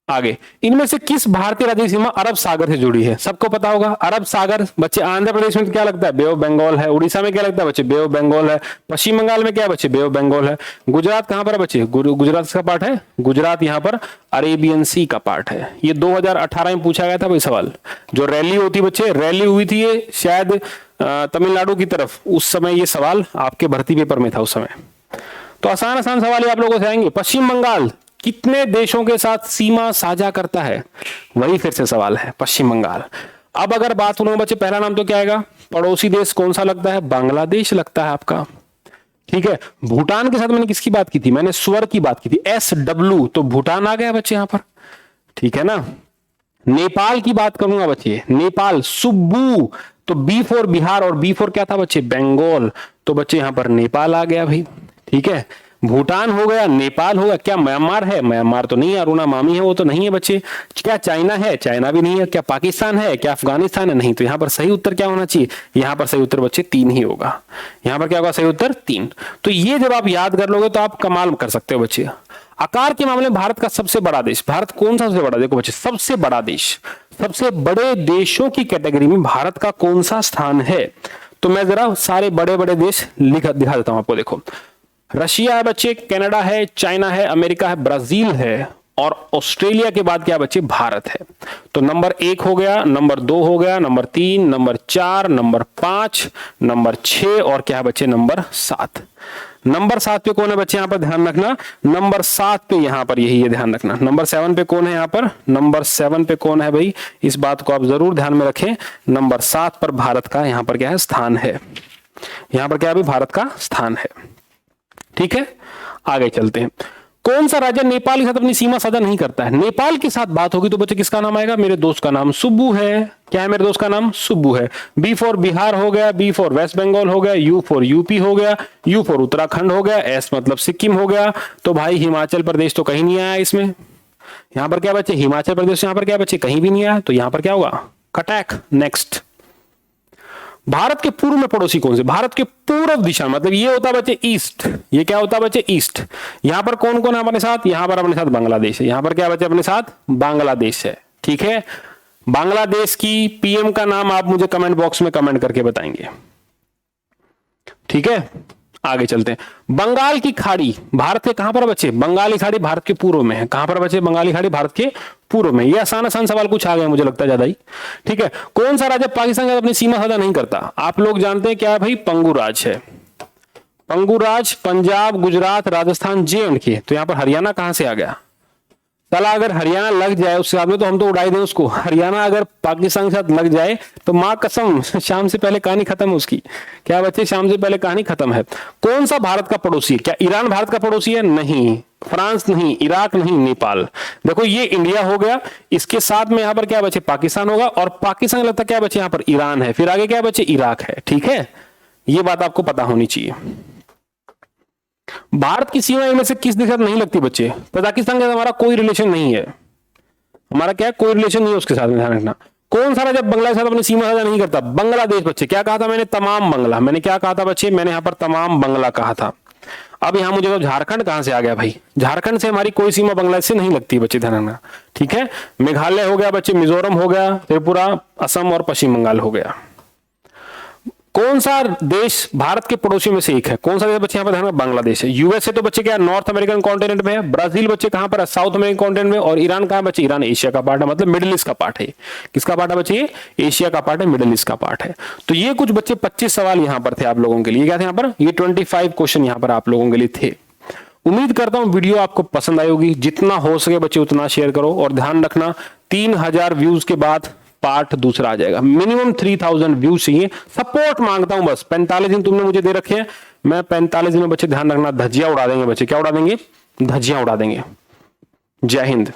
आगे, इनमें से किस भारतीय राज्य की सीमा अरब सागर से जुड़ी है? सबको पता होगा अरब सागर बच्चे। आंध्र प्रदेश में क्या लगता है, बे ऑफ बंगाल है। उड़ीसा में क्या लगता है बच्चे, बे ऑफ बंगाल है। पश्चिम बंगाल में क्या बच्चे, बे ऑफ बंगाल है। गुजरात कहां पर है बच्चे, गुजरात का पार्ट है, गुजरात यहां पर अरेबियन सी का पार्ट है। ये 2018 में पूछा गया था भाई सवाल, जो रैली होती बच्चे, रैली हुई थी ये शायद तमिलनाडु की तरफ, उस समय ये सवाल आपके भर्ती पेपर में था उस समय। तो आसान आसान सवाल आप लोगों से आएंगे। पश्चिम बंगाल कितने देशों के साथ सीमा साझा करता है, वही फिर से सवाल है, पश्चिम बंगाल। अब अगर बात करूं बच्चे, पहला नाम तो क्या आएगा, पड़ोसी देश कौन सा लगता है, बांग्लादेश लगता है आपका। ठीक है, भूटान के साथ मैंने किसकी बात की थी, मैंने स्वर की बात की थी, SW, तो भूटान आ गया बच्चे यहां पर। ठीक है ना। नेपाल की बात करूंगा बच्चे, नेपाल सुब्बू, तो B फॉर बिहार और B फॉर क्या था बच्चे, बंगाल, तो बच्चे यहां पर नेपाल आ गया भाई। ठीक है, भूटान हो गया, नेपाल हो गया। क्या म्यांमार है, म्यांमार तो नहीं है, अरुणा मामी है, वो तो नहीं है बच्चे। क्या चाइना है, चाइना भी नहीं है। क्या पाकिस्तान है, क्या अफगानिस्तान है, नहीं। तो यहां पर सही उत्तर क्या होना चाहिए, यहां पर सही उत्तर बच्चे 3 ही होगा। यहां पर क्या होगा सही उत्तर 3। तो ये जब आप याद कर लोगे तो आप कमाल कर सकते हो बच्चे। आकार के मामले में भारत का सबसे बड़ा देश, भारत कौन सा सबसे बड़ा, देखो बच्चे सबसे बड़ा देश, सबसे बड़े देशों की कैटेगरी में भारत का कौन सा स्थान है। तो मैं जरा सारे बड़े बड़े देश दिखा देता हूं आपको। देखो रशिया है बच्चे, कनाडा है, चाइना है, अमेरिका है, ब्राजील है, और ऑस्ट्रेलिया के बाद क्या बच्चे भारत है। तो नंबर 1 हो गया, नंबर 2 हो गया, नंबर 3, नंबर 4, नंबर 5, नंबर 6 और क्या है बच्चे नंबर 7। नंबर 7 पे कौन है बच्चे यहां पर ध्यान रखना, नंबर 7 पे यहां पर यही है ध्यान रखना। नंबर 7 पे कौन है यहां पर, नंबर 7 पे कौन है भाई, इस बात को आप जरूर ध्यान में रखें। नंबर 7 पर भारत का यहां पर क्या है स्थान है, यहां पर क्या है भारत का स्थान है। ठीक है, आगे चलते हैं। कौन सा राज्य नेपाल के साथ अपनी सीमा साझा नहीं करता है। नेपाल के साथ बात होगी तो बच्चे किसका नाम आएगा, मेरे दोस्त का नाम सुब्बू है। क्या है मेरे दोस्त का नाम, सुब्बू है। बी फॉर बिहार हो गया, बी फॉर वेस्ट बंगाल हो गया, यू फॉर यूपी हो गया, यू फॉर उत्तराखंड हो गया, एस मतलब सिक्किम हो गया। तो भाई हिमाचल प्रदेश तो कहीं नहीं आया इसमें। यहां पर क्या बच्चे हिमाचल प्रदेश, यहां पर क्या बच्चे कहीं भी नहीं आया, तो यहां पर क्या होगा कटैक। नेक्स्ट, भारत के पूर्व में पड़ोसी कौन से, भारत के पूर्व दिशा मतलब ये होता है बच्चे ईस्ट, ये क्या होता है बच्चे ईस्ट। यहां पर कौन कौन है अपने साथ, यहां पर अपने साथ बांग्लादेश है। यहां पर क्या बच्चे अपने साथ बांग्लादेश है। ठीक है, बांग्लादेश की पीएम का नाम आप मुझे कमेंट बॉक्स में कमेंट करके बताएंगे। ठीक है, आगे चलते हैं। बंगाल की खाड़ी भारत के कहां पर बच्चे, बंगाली खाड़ी भारत के पूर्व में है। कहां पर बच्चे, बंगाली खाड़ी भारत के पूर्व में। ये आसान आसान सवाल कुछ आ गए मुझे लगता है ज्यादा ही। ठीक है, कौन सा राज्य पाकिस्तान के साथ अपनी सीमा साझा नहीं करता, आप लोग जानते हैं क्या भाई, पंगु राज है। पंगु राज पंजाब, गुजरात, राजस्थान, J&K। तो यहां पर हरियाणा कहां से आ गया, चला अगर हरियाणा लग जाए उस हिसाब में तो हम तो उड़ाई दें उसको। हरियाणा अगर पाकिस्तान के साथ लग जाए तो मां कसम शाम से पहले कहानी खत्म है उसकी। क्या बच्चे, शाम से पहले कहानी खत्म है। कौन सा भारत का पड़ोसी है, क्या ईरान भारत का पड़ोसी है, नहीं। फ्रांस नहीं, इराक नहीं, नेपाल। देखो ये इंडिया हो गया, इसके साथ में यहां पर क्या बचे पाकिस्तान होगा, और पाकिस्तान लगता क्या बचे यहां पर ईरान है, फिर आगे क्या बचे इराक है। ठीक है, ये बात आपको पता होनी चाहिए। भारत की सीमा इनमें से किस दिशा नहीं लगती बच्चे, कजाकिस्तान के साथ हमारा कोई रिलेशन नहीं है, हमारा क्या है कोई रिलेशन नहीं है उसके साथ में, ध्यान रखना। कौन सा राज्य बांग्लादेश के साथ अपनी सीमा साझा नहीं करता, बांग्लादेश बच्चे। क्या कहा था मैंने, तमाम बांग्ला। मैंने क्या कहा था बच्चे, मैंने यहां पर तमाम बांग्ला कहा था। अब यहां मुझे तो झारखंड कहां से आ गया भाई, झारखंड से हमारी कोई सीमा बांग्लादेश से नहीं लगती बच्चे, ध्यान रखना। ठीक है, मेघालय हो गया बच्चे, मिजोरम हो गया, त्रिपुरा, असम और पश्चिम बंगाल हो गया। कौन सा देश भारत के पड़ोसियों में से एक है, कौन सा देश बच्चे यहां पर ध्यान, बांग्लादेश है। यूएसए तो बच्चे क्या नॉर्थ अमेरिकन कॉन्टिनेंट में है, ब्राजील बच्चे कहां पर है, साउथ अमेरिकन कॉन्टिनेंट में, और ईरान कहां बच्चे, ईरान एशिया का पार्ट है, मतलब मिडिल ईस्ट का पार्ट है। किसका पार्ट है बच्चे, ये एशिया का पार्ट है, मिडिल ईस्ट का पार्ट है। तो ये कुछ बच्चे 25 सवाल यहां पर थे आप लोगों के लिए, क्या थे यहां पर, ये 25 क्वेश्चन यहां पर आप लोगों के लिए थे। उम्मीद करता हूं वीडियो आपको पसंद आई होगी, जितना हो सके बच्चे उतना शेयर करो, और ध्यान रखना 3000 व्यूज के बाद पार्ट दूसरा आ जाएगा। मिनिमम 3000 व्यूज चाहिए, सपोर्ट मांगता हूं बस। 45 दिन तुमने मुझे दे रखे हैं, मैं 45 दिन में बच्चे ध्यान रखना धज्जियां उड़ा देंगे बच्चे, क्या उड़ा देंगे, धज्जियां उड़ा देंगे। जय हिंद।